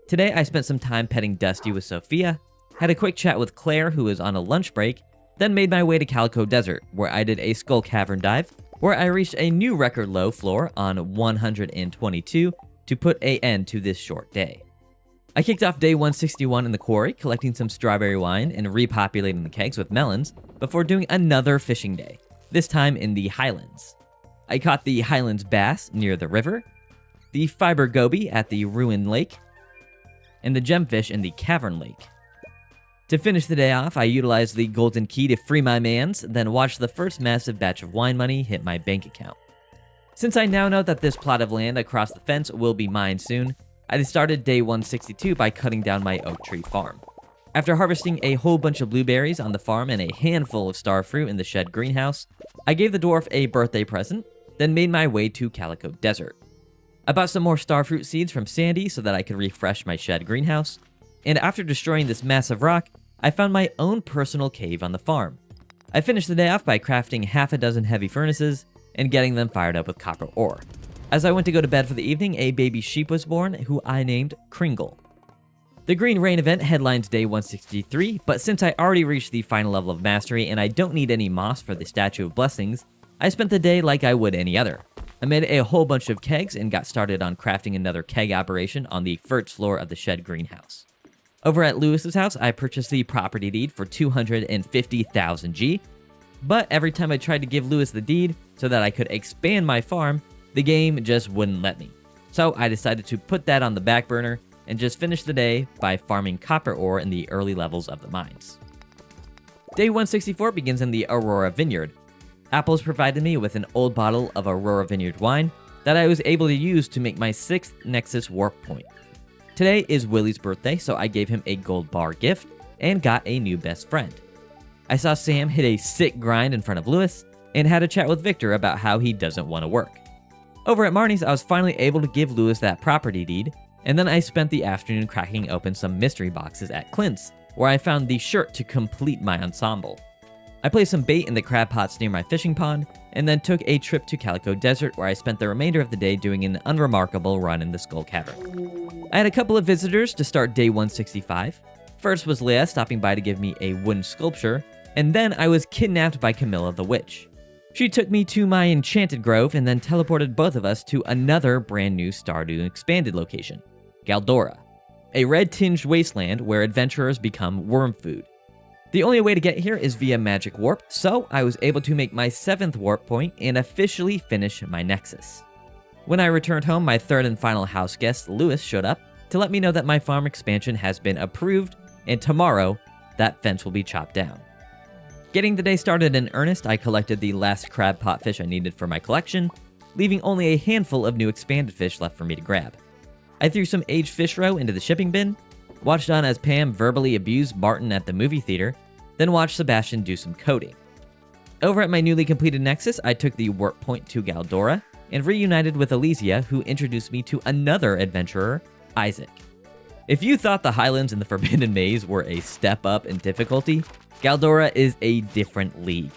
Today I spent some time petting Dusty with Sophia, had a quick chat with Claire who was on a lunch break, then made my way to Calico Desert, where I did a skull cavern dive, where I reached a new record low floor on 122 to put an end to this short day. I kicked off day 161 in the quarry, collecting some strawberry wine and repopulating the kegs with melons, before doing another fishing day, this time in the Highlands. I caught the Highlands bass near the river, the fiber goby at the ruined lake, and the gemfish in the cavern lake. To finish the day off, I utilized the golden key to free my mans, then watched the first massive batch of wine money hit my bank account. Since I now know that this plot of land across the fence will be mine soon, I started day 162 by cutting down my oak tree farm. After harvesting a whole bunch of blueberries on the farm and a handful of starfruit in the shed greenhouse, I gave the dwarf a birthday present, then made my way to Calico Desert. I bought some more starfruit seeds from Sandy so that I could refresh my shed greenhouse, and after destroying this massive rock, I found my own personal cave on the farm. I finished the day off by crafting half a dozen heavy furnaces and getting them fired up with copper ore. As I went to go to bed for the evening, a baby sheep was born, who I named Kringle. The Green Rain event headlines day 163, but since I already reached the final level of mastery and I don't need any moss for the Statue of Blessings, I spent the day like I would any other. I made a whole bunch of kegs and got started on crafting another keg operation on the first floor of the shed greenhouse. Over at Lewis's house, I purchased the property deed for 250,000 G, but every time I tried to give Lewis the deed so that I could expand my farm, the game just wouldn't let me. So I decided to put that on the back burner and just finish the day by farming copper ore in the early levels of the mines. Day 164 begins in the Aurora Vineyard. Apples provided me with an old bottle of Aurora Vineyard wine that I was able to use to make my 6th Nexus warp point. Today is Willie's birthday, so I gave him a gold bar gift and got a new best friend. I saw Sam hit a sick grind in front of Lewis and had a chat with Victor about how he doesn't want to work. Over at Marnie's, I was finally able to give Lewis that property deed, and then I spent the afternoon cracking open some mystery boxes at Clint's, where I found the shirt to complete my ensemble. I placed some bait in the crab pots near my fishing pond, and then took a trip to Calico Desert, where I spent the remainder of the day doing an unremarkable run in the Skull Cavern. I had a couple of visitors to start day 165. First was Leah stopping by to give me a wooden sculpture, and then I was kidnapped by Camilla the Witch. She took me to my enchanted grove and then teleported both of us to another brand new Stardew expanded location, Galdora, a red-tinged wasteland where adventurers become worm food. The only way to get here is via magic warp, so I was able to make my 7th warp point and officially finish my Nexus. When I returned home, my third and final house guest, Lewis, showed up to let me know that my farm expansion has been approved, and tomorrow, that fence will be chopped down. Getting the day started in earnest, I collected the last crab pot fish I needed for my collection, leaving only a handful of new expanded fish left for me to grab. I threw some aged fish roe into the shipping bin, watched on as Pam verbally abused Martin at the movie theater, then watched Sebastian do some coding. Over at my newly completed Nexus, I took the warp point to Galdora and reunited with Elysia, who introduced me to another adventurer, Isaac. If you thought the Highlands and the Forbidden Maze were a step up in difficulty, Galdora is a different league.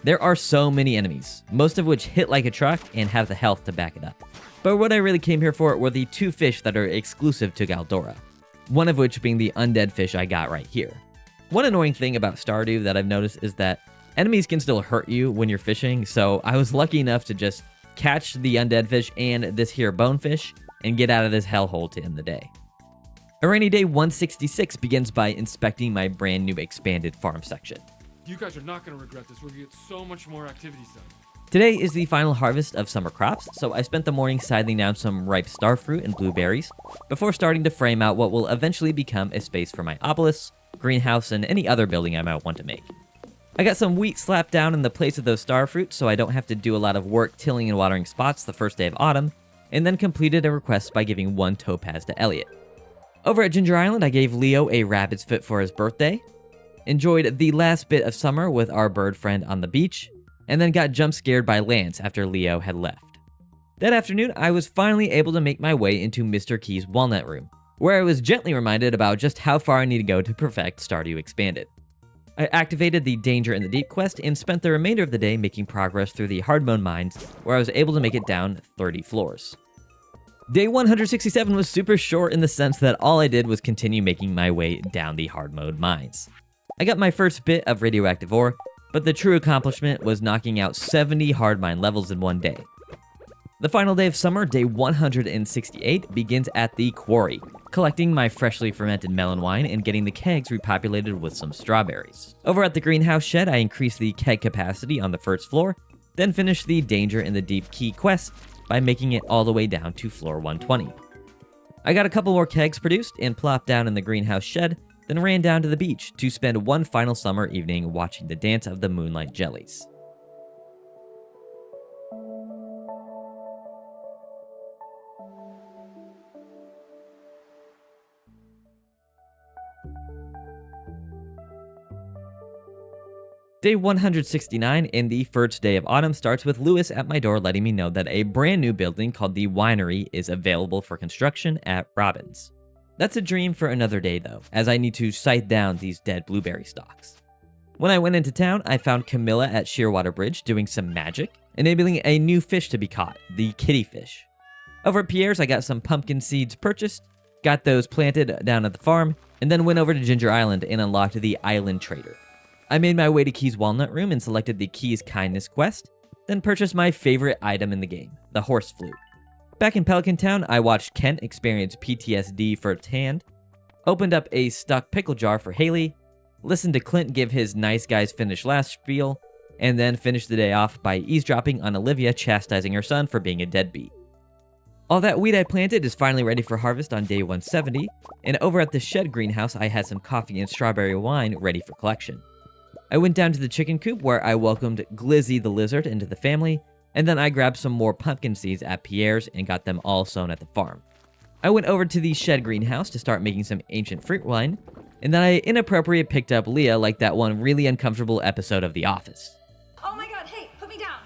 There are so many enemies, most of which hit like a truck and have the health to back it up. But what I really came here for were the 2 fish that are exclusive to Galdora, one of which being the undead fish I got right here. One annoying thing about Stardew that I've noticed is that enemies can still hurt you when you're fishing, so I was lucky enough to just catch the undead fish and this here bonefish and get out of this hellhole to end the day. A rainy day 166 begins by inspecting my brand new expanded farm section. You guys are not going to regret this. We're going to get so much more activities done. Today is the final harvest of summer crops, so I spent the morning scything down some ripe starfruit and blueberries before starting to frame out what will eventually become a space for my obelisk, greenhouse, and any other building I might want to make. I got some wheat slapped down in the place of those starfruit so I don't have to do a lot of work tilling and watering spots the first day of autumn, and then completed a request by giving 1 topaz to Elliot. Over at Ginger Island, I gave Leo a rabbit's foot for his birthday, enjoyed the last bit of summer with our bird friend on the beach, and then got jump scared by Lance after Leo had left. That afternoon, I was finally able to make my way into Mr. Key's walnut room, where I was gently reminded about just how far I need to go to perfect Stardew Expanded. I activated the Danger in the Deep quest and spent the remainder of the day making progress through the hard mode mines, where I was able to make it down 30 floors. Day 167 was super short in the sense that all I did was continue making my way down the hard mode mines. I got my first bit of radioactive ore, but the true accomplishment was knocking out 70 hard mine levels in one day. The final day of summer, day 168, begins at the quarry, collecting my freshly fermented melon wine and getting the kegs repopulated with some strawberries. Over at the greenhouse shed, I increased the keg capacity on the first floor, then finished the Danger in the Deep Key quest by making it all the way down to floor 120. I got a couple more kegs produced and plopped down in the greenhouse shed, then ran down to the beach to spend one final summer evening watching the dance of the moonlight jellies. Day 169 and the first day of autumn starts with Lewis at my door letting me know that a brand new building called the Winery is available for construction at Robbins. That's a dream for another day though, as I need to scythe down these dead blueberry stalks. When I went into town, I found Camilla at Shearwater Bridge doing some magic, enabling a new fish to be caught, the kitty fish. Over at Pierre's, I got some pumpkin seeds purchased, got those planted down at the farm, and then went over to Ginger Island and unlocked the Island Trader. I made my way to Key's Walnut Room and selected the Key's Kindness quest, then purchased my favorite item in the game, the horse flute. Back in Pelican Town, I watched Kent experience PTSD firsthand, opened up a stuck pickle jar for Haley, listened to Clint give his nice guys finish last spiel, and then finished the day off by eavesdropping on Olivia chastising her son for being a deadbeat. All that wheat I planted is finally ready for harvest on day 170, and over at the shed greenhouse I had some coffee and strawberry wine ready for collection. I went down to the chicken coop where I welcomed Glizzy the lizard into the family, and then I grabbed some more pumpkin seeds at Pierre's and got them all sown at the farm. I went over to the shed greenhouse to start making some ancient fruit wine, and then I inappropriately picked up Leah like that one really uncomfortable episode of The Office. Oh my god, hey, put me down.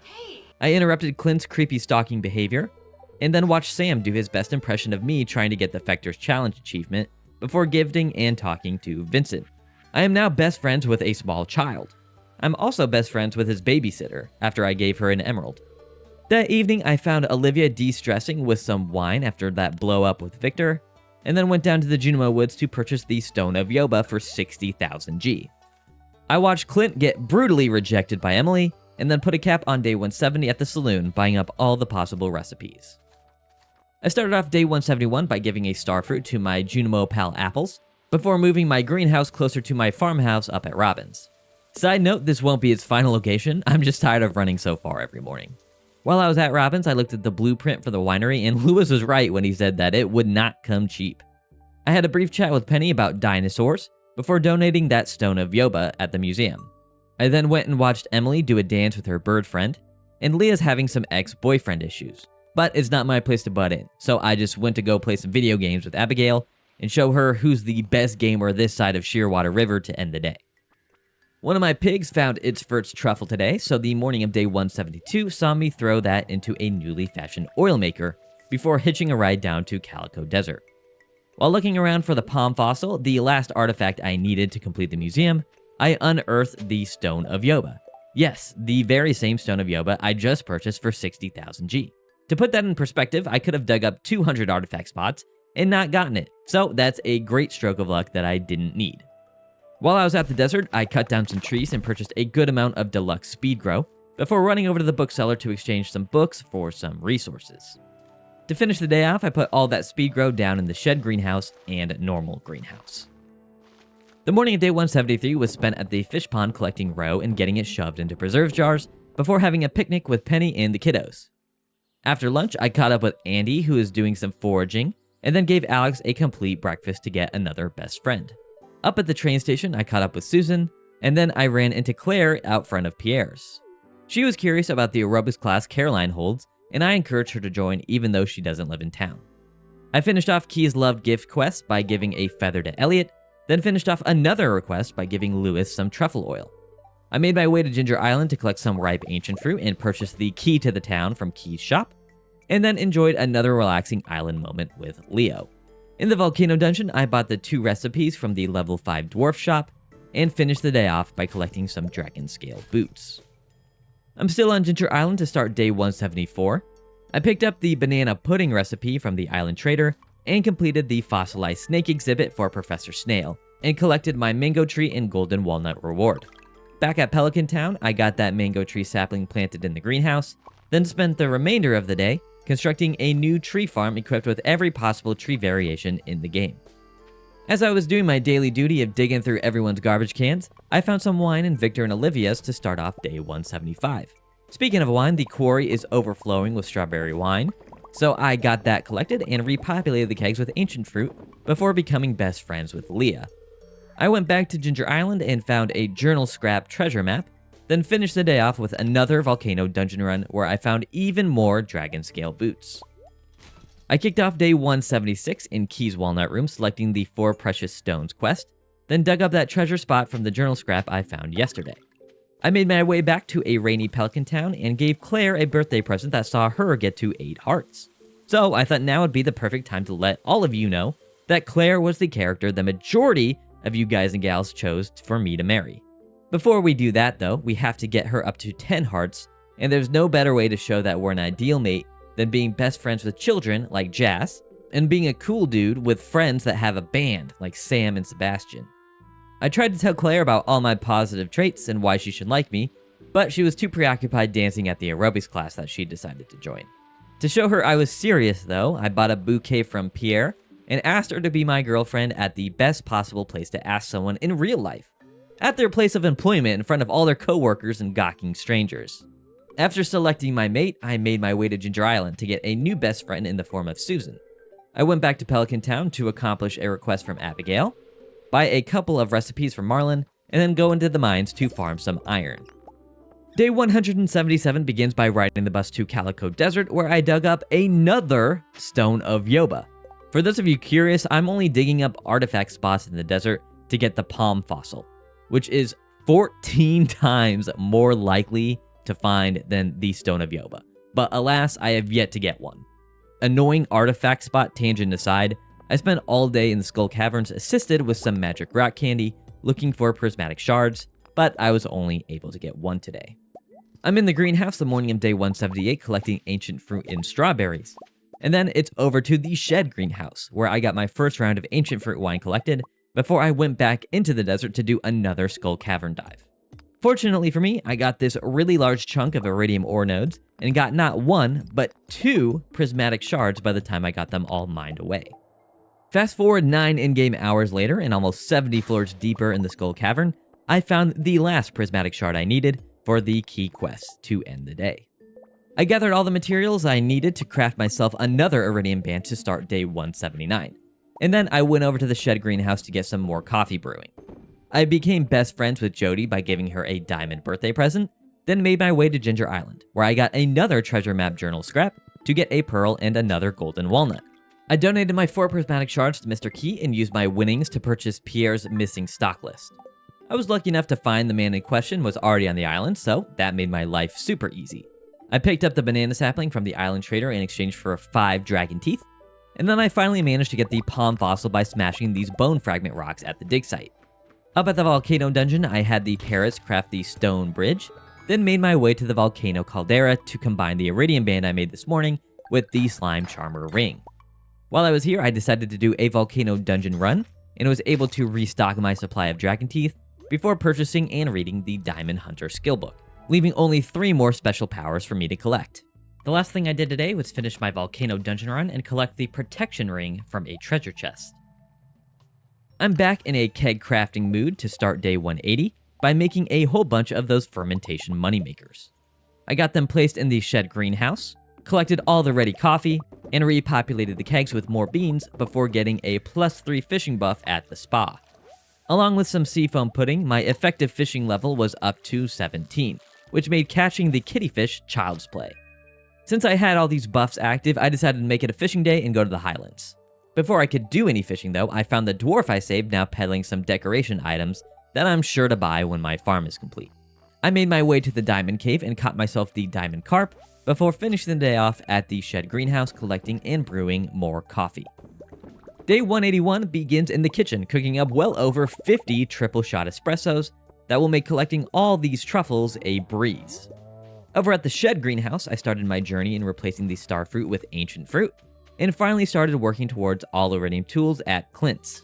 Hey! I interrupted Clint's creepy stalking behavior, and then watched Sam do his best impression of me trying to get the Fector's Challenge achievement before gifting and talking to Vincent. I am now best friends with a small child. I'm also best friends with his babysitter after I gave her an emerald. That evening, I found Olivia de-stressing with some wine after that blow up with Victor, and then went down to the Junimo Woods to purchase the Stone of Yoba for 60,000 G. I watched Clint get brutally rejected by Emily, and then put a cap on day 170 at the saloon, buying up all the possible recipes. I started off day 171 by giving a starfruit to my Junimo pal apples, before moving my greenhouse closer to my farmhouse up at Robbins. Side note, this won't be its final location, I'm just tired of running so far every morning. While I was at Robbins, I looked at the blueprint for the winery, and Lewis was right when he said that it would not come cheap. I had a brief chat with Penny about dinosaurs, before donating that Stone of Yoba at the museum. I then went and watched Emily do a dance with her bird friend, and Leah's having some ex-boyfriend issues. But it's not my place to butt in, so I just went to go play some video games with Abigail and show her who's the best gamer this side of Shearwater River to end the day. One of my pigs found its first truffle today, so the morning of day 172 saw me throw that into a newly fashioned oil maker before hitching a ride down to Calico Desert. While looking around for the palm fossil, the last artifact I needed to complete the museum, I unearthed the Stone of Yoba. Yes, the very same Stone of Yoba I just purchased for 60,000 G. To put that in perspective, I could have dug up 200 artifact spots and not gotten it, so that's a great stroke of luck that I didn't need. While I was at the desert, I cut down some trees and purchased a good amount of deluxe speed grow, before running over to the bookseller to exchange some books for some resources. To finish the day off, I put all that speed grow down in the shed greenhouse and normal greenhouse. The morning of day 173 was spent at the fish pond collecting roe and getting it shoved into preserves jars, before having a picnic with Penny and the kiddos. After lunch, I caught up with Andy, who is doing some foraging, and then gave Alex a complete breakfast to get another best friend. Up at the train station, I caught up with Susan, and then I ran into Claire out front of Pierre's. She was curious about the aerobics class Caroline holds, and I encouraged her to join even though she doesn't live in town. I finished off Key's loved gift quest by giving a feather to Elliot, then finished off another request by giving Lewis some truffle oil. I made my way to Ginger Island to collect some ripe ancient fruit and purchase the key to the town from Key's shop, and then enjoyed another relaxing island moment with Leo. In the volcano dungeon, I bought the 2 recipes from the level 5 dwarf shop, and finished the day off by collecting some dragon scale boots. I'm still on Ginger Island to start day 174. I picked up the banana pudding recipe from the island trader, and completed the fossilized snake exhibit for Professor Snail, and collected my mango tree and golden walnut reward. Back at Pelican Town, I got that mango tree sapling planted in the greenhouse, then spent the remainder of the day constructing a new tree farm equipped with every possible tree variation in the game. As I was doing my daily duty of digging through everyone's garbage cans, I found some wine in Victor and Olivia's to start off day 175. Speaking of wine, the quarry is overflowing with strawberry wine, so I got that collected and repopulated the kegs with ancient fruit before becoming best friends with Leah. I went back to Ginger Island and found a journal scrap treasure map, then finished the day off with another volcano dungeon run where I found even more dragon scale boots. I kicked off day 176 in Key's Walnut Room selecting the 4 Precious Stones quest, then dug up that treasure spot from the journal scrap I found yesterday. I made my way back to a rainy Pelican Town and gave Claire a birthday present that saw her get to 8 hearts. So I thought now would be the perfect time to let all of you know that Claire was the character the majority of you guys and gals chose for me to marry. Before we do that though, we have to get her up to 10 hearts, and there's no better way to show that we're an ideal mate than being best friends with children like Jazz, and being a cool dude with friends that have a band like Sam and Sebastian. I tried to tell Claire about all my positive traits and why she should like me, but she was too preoccupied dancing at the aerobics class that she decided to join. To show her I was serious, though, I bought a bouquet from Pierre and asked her to be my girlfriend at the best possible place to ask someone in real life, at their place of employment in front of all their coworkers and gawking strangers. After selecting my mate, I made my way to Ginger Island to get a new best friend in the form of Susan. I went back to Pelican Town to accomplish a request from Abigail, buy a couple of recipes from Marlin, and then go into the mines to farm some iron. Day 177 begins by riding the bus to Calico Desert, where I dug up another Stone of Yoba. For those of you curious, I'm only digging up artifact spots in the desert to get the palm fossil, which is 14 times more likely to find than the Stone of Yoba. But alas, I have yet to get one. Annoying artifact spot tangent aside, I spent all day in the Skull Caverns assisted with some magic rock candy, looking for prismatic shards, but I was only able to get one today. I'm in the greenhouse the morning of day 178 collecting ancient fruit and strawberries. And then it's over to the Shed greenhouse, where I got my first round of ancient fruit wine collected before I went back into the desert to do another Skull Cavern dive. Fortunately for me, I got this really large chunk of iridium ore nodes and got not one, but 2 prismatic shards by the time I got them all mined away. Fast forward 9 in-game hours later and almost 70 floors deeper in the Skull Cavern, I found the last prismatic shard I needed for the key quest to end the day. I gathered all the materials I needed to craft myself another iridium band to start day 179. And then I went over to the Shed greenhouse to get some more coffee brewing. I became best friends with Jody by giving her a diamond birthday present, then made my way to Ginger Island, where I got another treasure map journal scrap to get a pearl and another golden walnut. I donated my 4 prismatic shards to Mr. Key and used my winnings to purchase Pierre's missing stock list. I was lucky enough to find the man in question was already on the island, so that made my life super easy. I picked up the banana sapling from the island trader in exchange for 5 dragon teeth, and then I finally managed to get the palm fossil by smashing these bone fragment rocks at the dig site. Up at the volcano dungeon, I had the parrots craft the stone bridge, then made my way to the volcano caldera to combine the iridium band I made this morning with the slime charmer ring. While I was here, I decided to do a volcano dungeon run, and was able to restock my supply of dragon teeth before purchasing and reading the Diamond Hunter skill book, leaving only 3 more special powers for me to collect. The last thing I did today was finish my volcano dungeon run and collect the protection ring from a treasure chest. I'm back in a keg crafting mood to start day 180 by making a whole bunch of those fermentation moneymakers. I got them placed in the Shed greenhouse, collected all the ready coffee, and repopulated the kegs with more beans before getting a +3 fishing buff at the spa. Along with some seafoam pudding, my effective fishing level was up to 17, which made catching the kittyfish child's play. Since I had all these buffs active, I decided to make it a fishing day and go to the highlands. Before I could do any fishing though, I found the dwarf I saved now peddling some decoration items that I'm sure to buy when my farm is complete. I made my way to the diamond cave and caught myself the diamond carp before finishing the day off at the Shed greenhouse collecting and brewing more coffee. Day 181 begins in the kitchen, cooking up well over 50 triple shot espressos that will make collecting all these truffles a breeze. Over at the Shed greenhouse, I started my journey in replacing the star fruit with ancient fruit, and finally started working towards all iridium tools at Clint's.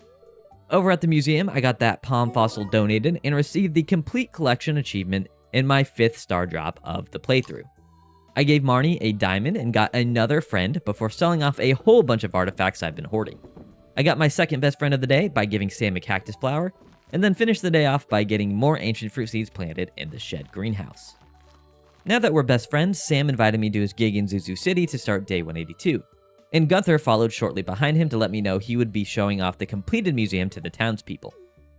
Over at the museum, I got that palm fossil donated and received the complete collection achievement in my 5th star drop of the playthrough. I gave Marnie a diamond and got another friend before selling off a whole bunch of artifacts I've been hoarding. I got my second best friend of the day by giving Sam a cactus flower, and then finished the day off by getting more ancient fruit seeds planted in the Shed greenhouse. Now that we're best friends, Sam invited me to his gig in Zuzu City to start day 182, and Gunther followed shortly behind him to let me know he would be showing off the completed museum to the townspeople.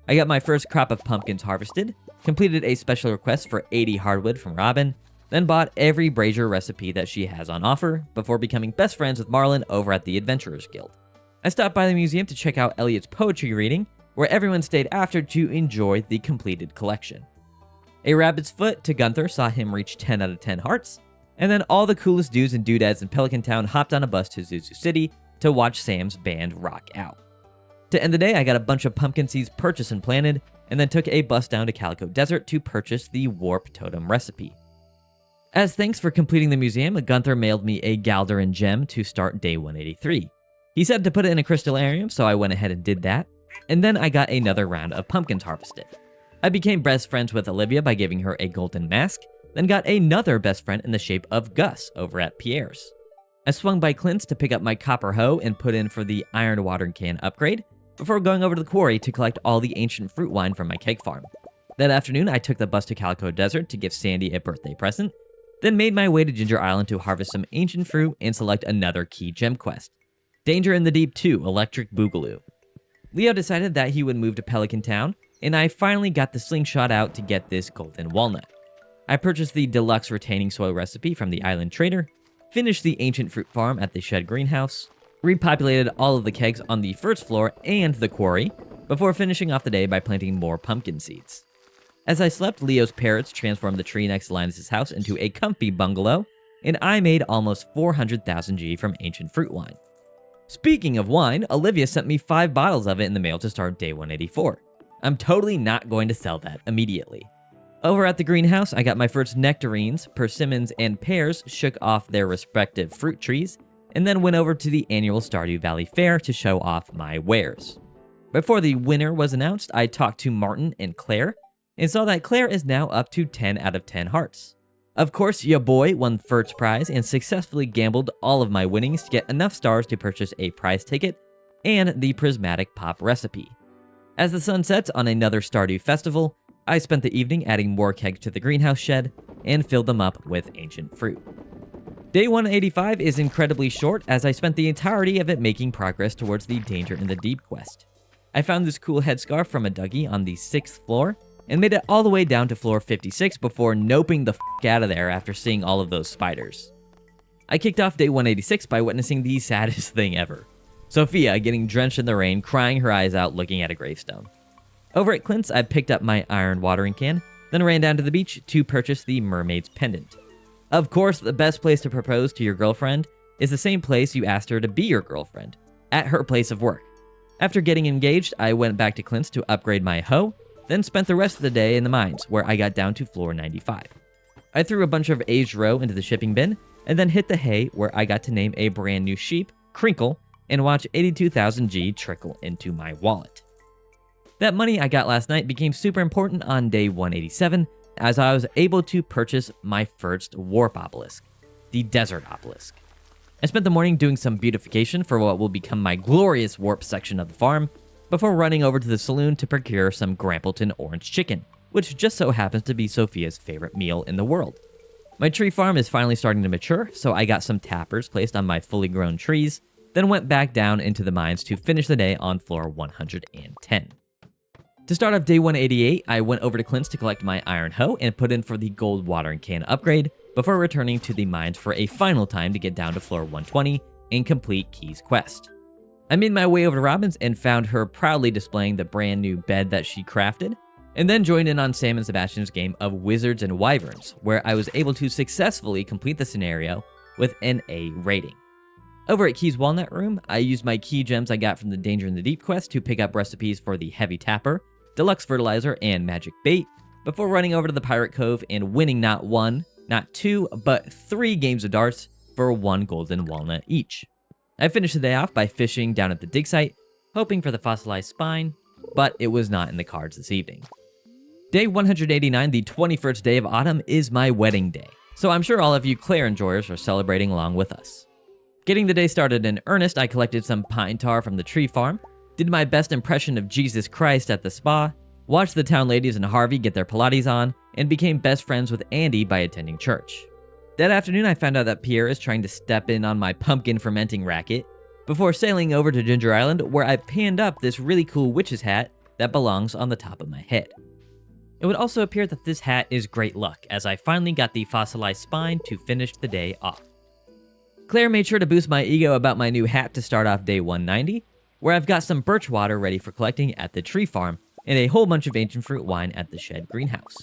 I got my first crop of pumpkins harvested, completed a special request for 80 hardwood from Robin, then bought every brazier recipe that she has on offer before becoming best friends with Marlin over at the Adventurers Guild. I stopped by the museum to check out Elliot's poetry reading, where everyone stayed after to enjoy the completed collection. A rabbit's foot to Gunther saw him reach 10 out of 10 hearts, and then all the coolest dudes and doodads in Pelican Town hopped on a bus to Zuzu City to watch Sam's band rock out. To end the day, I got a bunch of pumpkin seeds purchased and planted, and then took a bus down to Calico Desert to purchase the Warp Totem recipe. As thanks for completing the museum, Gunther mailed me a Galderin gem to start day 183. He said to put it in a crystallarium, so I went ahead and did that, and then I got another round of pumpkins harvested. I became best friends with Olivia by giving her a golden mask, then got another best friend in the shape of Gus over at Pierre's. I swung by Clint's to pick up my copper hoe and put in for the iron watering can upgrade, before going over to the quarry to collect all the ancient fruit wine from my keg farm. That afternoon, I took the bus to Calico Desert to give Sandy a birthday present, then made my way to Ginger Island to harvest some ancient fruit and select another key gem quest. Danger in the Deep 2, Electric Boogaloo. Leo decided that he would move to Pelican Town, and I finally got the slingshot out to get this golden walnut. I purchased the deluxe retaining soil recipe from the island trader, finished the ancient fruit farm at the shed greenhouse, repopulated all of the kegs on the first floor and the quarry, before finishing off the day by planting more pumpkin seeds. As I slept, Leo's parrots transformed the tree next to Linus' house into a comfy bungalow, and I made almost 400,000 G from ancient fruit wine. Speaking of wine, Olivia sent me 5 bottles of it in the mail to start day 184. I'm totally not going to sell that immediately. Over at the greenhouse, I got my first nectarines, persimmons, and pears shook off their respective fruit trees, and then went over to the annual Stardew Valley Fair to show off my wares. Before the winner was announced, I talked to Martin and Claire, and saw that Claire is now up to 10 out of 10 hearts. Of course, ya boy won first prize and successfully gambled all of my winnings to get enough stars to purchase a prize ticket and the prismatic pop recipe. As the sun sets on another Stardew festival, I spent the evening adding more kegs to the greenhouse shed and filled them up with ancient fruit. Day 185 is incredibly short as I spent the entirety of it making progress towards the Danger in the Deep quest. I found this cool headscarf from a Dougie on the 6th floor and made it all the way down to floor 56 before noping the f*** out of there after seeing all of those spiders. I kicked off day 186 by witnessing the saddest thing ever. Sophia getting drenched in the rain, crying her eyes out looking at a gravestone. Over at Clint's, I picked up my iron watering can, then ran down to the beach to purchase the mermaid's pendant. Of course, the best place to propose to your girlfriend is the same place you asked her to be your girlfriend, at her place of work. After getting engaged, I went back to Clint's to upgrade my hoe, then spent the rest of the day in the mines, where I got down to floor 95. I threw a bunch of aged roe into the shipping bin, and then hit the hay, where I got to name a brand new sheep, Crinkle, and watch 82,000 G trickle into my wallet. That money I got last night became super important on day 187, as I was able to purchase my first warp obelisk, the Desert Obelisk. I spent the morning doing some beautification for what will become my glorious warp section of the farm, before running over to the saloon to procure some Grampleton orange chicken, which just so happens to be Sophia's favorite meal in the world. My tree farm is finally starting to mature, so I got some tappers placed on my fully grown trees, then went back down into the mines to finish the day on floor 110. To start off day 188, I went over to Clint's to collect my iron hoe and put in for the gold watering can upgrade, before returning to the mines for a final time to get down to floor 120 and complete Key's quest. I made my way over to Robin's and found her proudly displaying the brand new bed that she crafted, and then joined in on Sam and Sebastian's game of Wizards and Wyverns, where I was able to successfully complete the scenario with an A rating. Over at Key's Walnut Room, I used my key gems I got from the Danger in the Deep quest to pick up recipes for the Heavy Tapper, Deluxe Fertilizer, and Magic Bait, before running over to the Pirate Cove and winning not 1, not 2, but 3 games of darts for 1 golden walnut each. I finished the day off by fishing down at the dig site, hoping for the fossilized spine, but it was not in the cards this evening. Day 189, the 21st day of autumn, is my wedding day, so I'm sure all of you Claire enjoyers are celebrating along with us. Getting the day started in earnest, I collected some pine tar from the tree farm, did my best impression of Jesus Christ at the spa, watched the town ladies and Harvey get their Pilates on, and became best friends with Andy by attending church. That afternoon, I found out that Pierre is trying to step in on my pumpkin fermenting racket, before sailing over to Ginger Island, where I panned up this really cool witch's hat that belongs on the top of my head. It would also appear that this hat is great luck, as I finally got the fossilized spine to finish the day off. Claire made sure to boost my ego about my new hat to start off day 190, where I've got some birch water ready for collecting at the tree farm, and a whole bunch of ancient fruit wine at the shed greenhouse.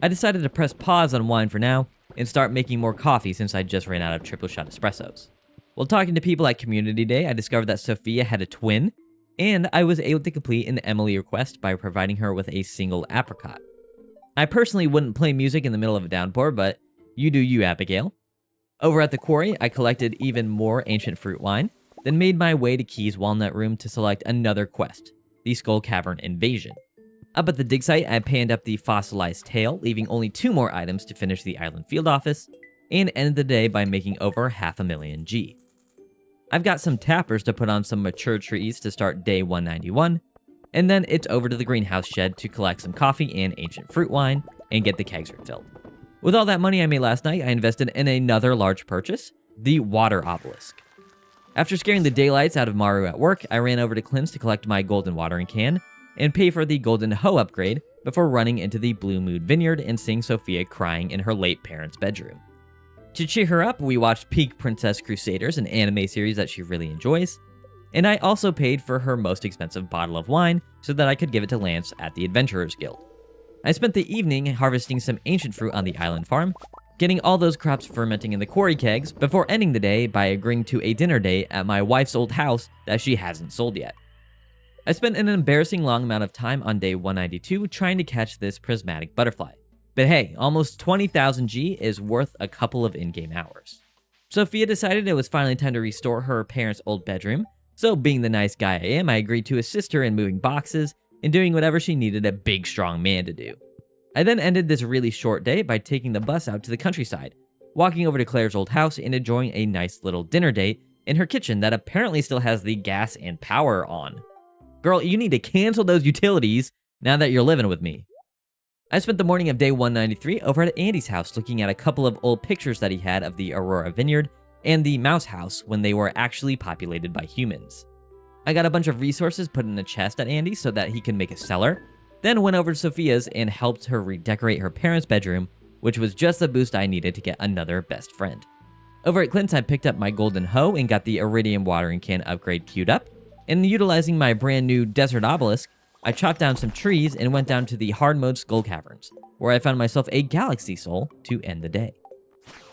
I decided to press pause on wine for now, and start making more coffee since I just ran out of triple shot espressos. While talking to people at Community Day, I discovered that Sophia had a twin, and I was able to complete an Emily request by providing her with a single apricot. I personally wouldn't play music in the middle of a downpour, but you do you, Abigail. Over at the quarry, I collected even more ancient fruit wine, then made my way to Key's Walnut Room to select another quest, the Skull Cavern Invasion. Up at the dig site, I panned up the fossilized tail, leaving only 2 more items to finish the island field office, and ended the day by making over 500,000 G. I've got some tappers to put on some mature trees to start day 191, and then it's over to the greenhouse shed to collect some coffee and ancient fruit wine, and get the kegs refilled. With all that money I made last night, I invested in another large purchase, the water obelisk. After scaring the daylights out of Maru at work, I ran over to Clint's to collect my golden watering can, and pay for the golden hoe upgrade before running into the Blue Mood Vineyard and seeing Sophia crying in her late parents' bedroom. To cheer her up, we watched Peak Princess Crusaders, an anime series that she really enjoys, and I also paid for her most expensive bottle of wine so that I could give it to Lance at the Adventurers Guild. I spent the evening harvesting some ancient fruit on the island farm, getting all those crops fermenting in the quarry kegs before ending the day by agreeing to a dinner date at my wife's old house that she hasn't sold yet. I spent an embarrassing long amount of time on day 192 trying to catch this prismatic butterfly. But hey, almost 20,000 G is worth a couple of in-game hours. Sophia decided it was finally time to restore her parents' old bedroom, so being the nice guy I am, I agreed to assist her in moving boxes and doing whatever she needed a big strong man to do. I then ended this really short day by taking the bus out to the countryside, walking over to Claire's old house and enjoying a nice little dinner date in her kitchen that apparently still has the gas and power on. Girl, you need to cancel those utilities now that you're living with me. I spent the morning of day 193 over at Andy's house looking at a couple of old pictures that he had of the Aurora Vineyard and the Mouse House when they were actually populated by humans. I got a bunch of resources put in a chest at Andy so that he could make a cellar, then went over to Sophia's and helped her redecorate her parents' bedroom, which was just the boost I needed to get another best friend. Over at Clint's, I picked up my golden hoe and got the iridium watering can upgrade queued up, and utilizing my brand new desert obelisk, I chopped down some trees and went down to the hard mode skull caverns, where I found myself a galaxy soul to end the day.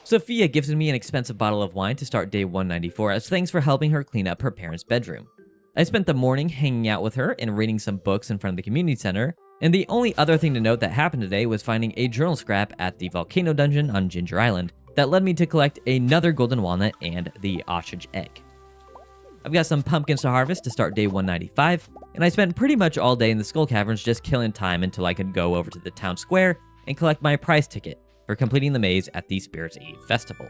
Sophia gifted me an expensive bottle of wine to start day 194 as thanks for helping her clean up her parents' bedroom. I spent the morning hanging out with her and reading some books in front of the community center, and the only other thing to note that happened today was finding a journal scrap at the volcano dungeon on Ginger Island that led me to collect another golden walnut and the ostrich egg. I've got some pumpkins to harvest to start day 195, and I spent pretty much all day in the skull caverns just killing time until I could go over to the town square and collect my prize ticket for completing the maze at the Spirits Eve Festival.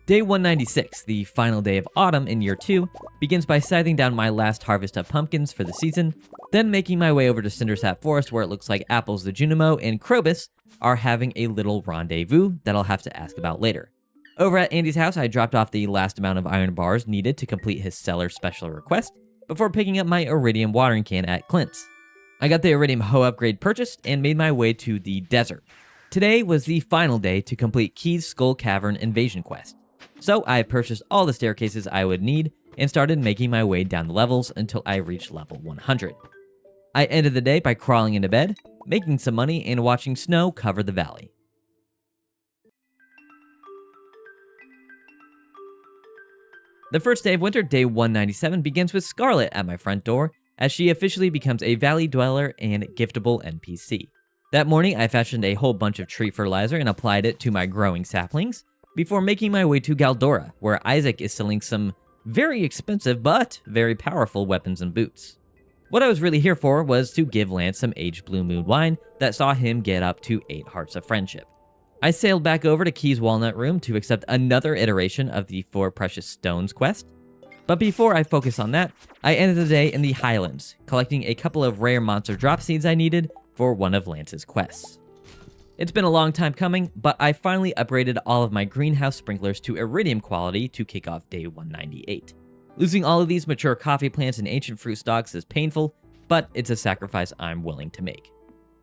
Day 196, the final day of autumn in year 2, begins by scything down my last harvest of pumpkins for the season, then making my way over to Cindersap Forest where it looks like Apples the Junimo and 𝐿𝐵𝐵𝐵 are having a little rendezvous that I'll have to ask about later. Over at Andy's house, I dropped off the last amount of iron bars needed to complete his cellar special request before picking up my iridium watering can at Clint's. I got the iridium hoe upgrade purchased and made my way to the desert. Today was the final day to complete Key's Skull Cavern Invasion quest, so I purchased all the staircases I would need and started making my way down the levels until I reached level 100. I ended the day by crawling into bed, making some money, and watching snow cover the valley. The first day of winter, day 197, begins with Scarlet at my front door, as she officially becomes a valley dweller and giftable NPC. That morning, I fashioned a whole bunch of tree fertilizer and applied it to my growing saplings, before making my way to Galdora, where Isaac is selling some very expensive but very powerful weapons and boots. What I was really here for was to give Lance some aged Blue Moon wine that saw him get up to 8 Hearts of Friendship. I sailed back over to Key's Walnut Room to accept another iteration of the 4 Precious Stones quest. But before I focus on that, I ended the day in the Highlands, collecting a couple of rare monster drop seeds I needed for one of Lance's quests. It's been a long time coming, but I finally upgraded all of my greenhouse sprinklers to iridium quality to kick off day 198. Losing all of these mature coffee plants and ancient fruit stalks is painful, but it's a sacrifice I'm willing to make.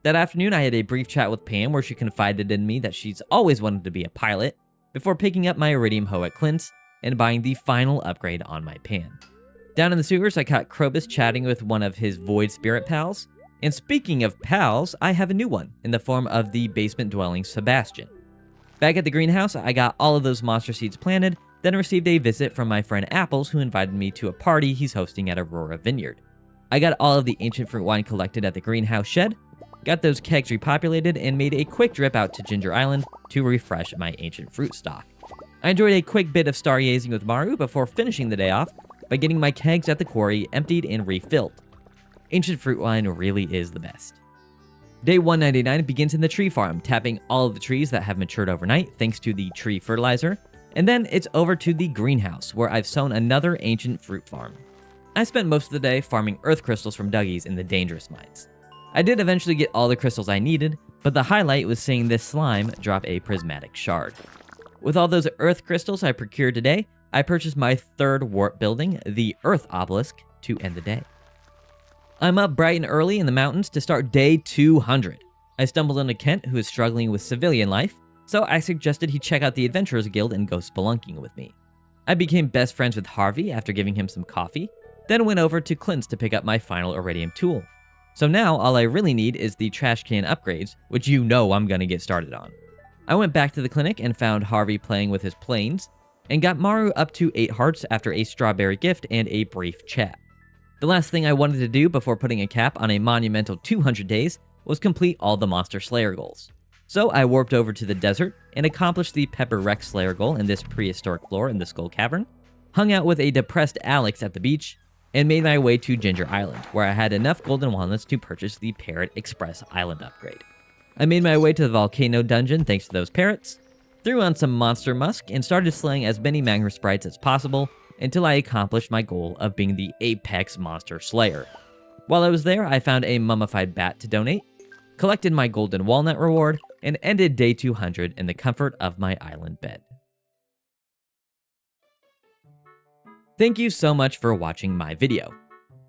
That afternoon, I had a brief chat with Pam where she confided in me that she's always wanted to be a pilot, before picking up my iridium hoe at Clint's and buying the final upgrade on my pan. Down in the sewers, I caught 𝐿𝐵𝐵𝐵 chatting with one of his void spirit pals, and speaking of pals, I have a new one in the form of the basement-dwelling Sebastian. Back at the greenhouse, I got all of those monster seeds planted, then received a visit from my friend Apples, who invited me to a party he's hosting at Aurora Vineyard. I got all of the ancient fruit wine collected at the greenhouse shed, got those kegs repopulated, and made a quick trip out to Ginger Island to refresh my ancient fruit stock. I enjoyed a quick bit of stargazing with Maru before finishing the day off by getting my kegs at the quarry emptied and refilled. Ancient fruit wine really is the best. Day 199 begins in the tree farm, tapping all of the trees that have matured overnight thanks to the tree fertilizer, and then it's over to the greenhouse, where I've sown another ancient fruit farm. I spent most of the day farming earth crystals from Dougie's in the dangerous mines. I did eventually get all the crystals I needed, but the highlight was seeing this slime drop a prismatic shard. With all those earth crystals I procured today, I purchased my third warp building, the Earth Obelisk, to end the day. I'm up bright and early in the mountains to start day 200. I stumbled into Kent, who is struggling with civilian life, so I suggested he check out the Adventurers Guild and go spelunking with me. I became best friends with Harvey after giving him some coffee, then went over to Clint's to pick up my final Iridium tool. So now all I really need is the trash can upgrades, which you know I'm gonna get started on. I went back to the clinic and found Harvey playing with his planes, and got Maru up to 8 hearts after a strawberry gift and a brief chat. The last thing I wanted to do before putting a cap on a monumental 200 days was complete all the Monster Slayer goals. So I warped over to the desert and accomplished the Pepper Rex Slayer goal in this prehistoric floor in the Skull Cavern, hung out with a depressed Alex at the beach, and made my way to Ginger Island, where I had enough golden walnuts to purchase the Parrot Express Island upgrade. I made my way to the Volcano Dungeon thanks to those parrots, threw on some Monster Musk, and started slaying as many Magma Sprites as possible until I accomplished my goal of being the Apex Monster Slayer. While I was there, I found a mummified bat to donate, collected my golden walnut reward, and ended day 200 in the comfort of my island bed. Thank you so much for watching my video.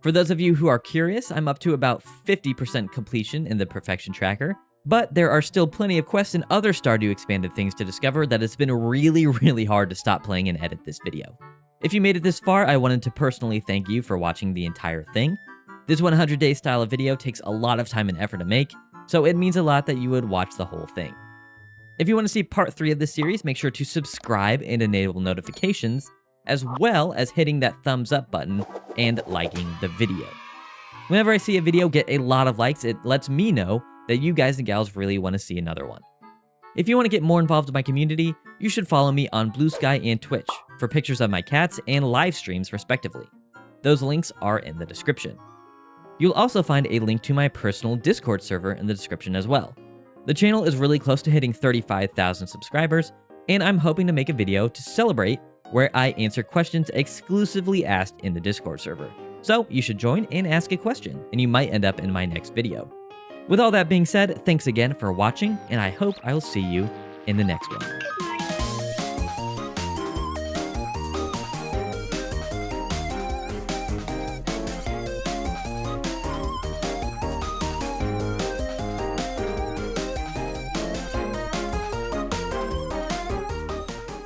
For those of you who are curious, I'm up to about 50% completion in the Perfection Tracker, but there are still plenty of quests and other Stardew expanded things to discover that it's been really hard to stop playing and edit this video. If you made it this far, I wanted to personally thank you for watching the entire thing. This 100-day style of video takes a lot of time and effort to make, so it means a lot that you would watch the whole thing. If you want to see part 3 of this series, make sure to subscribe and enable notifications, as well as hitting that thumbs up button and liking the video. Whenever I see a video get a lot of likes, it lets me know that you guys and gals really want to see another one. If you want to get more involved in my community, you should follow me on Blue Sky and Twitch for pictures of my cats and live streams respectively. Those links are in the description. You'll also find a link to my personal Discord server in the description as well. The channel is really close to hitting 35,000 subscribers, and I'm hoping to make a video to celebrate where I answer questions exclusively asked in the Discord server. So you should join and ask a question, and you might end up in my next video. With all that being said, thanks again for watching, and I hope I'll see you in the next one.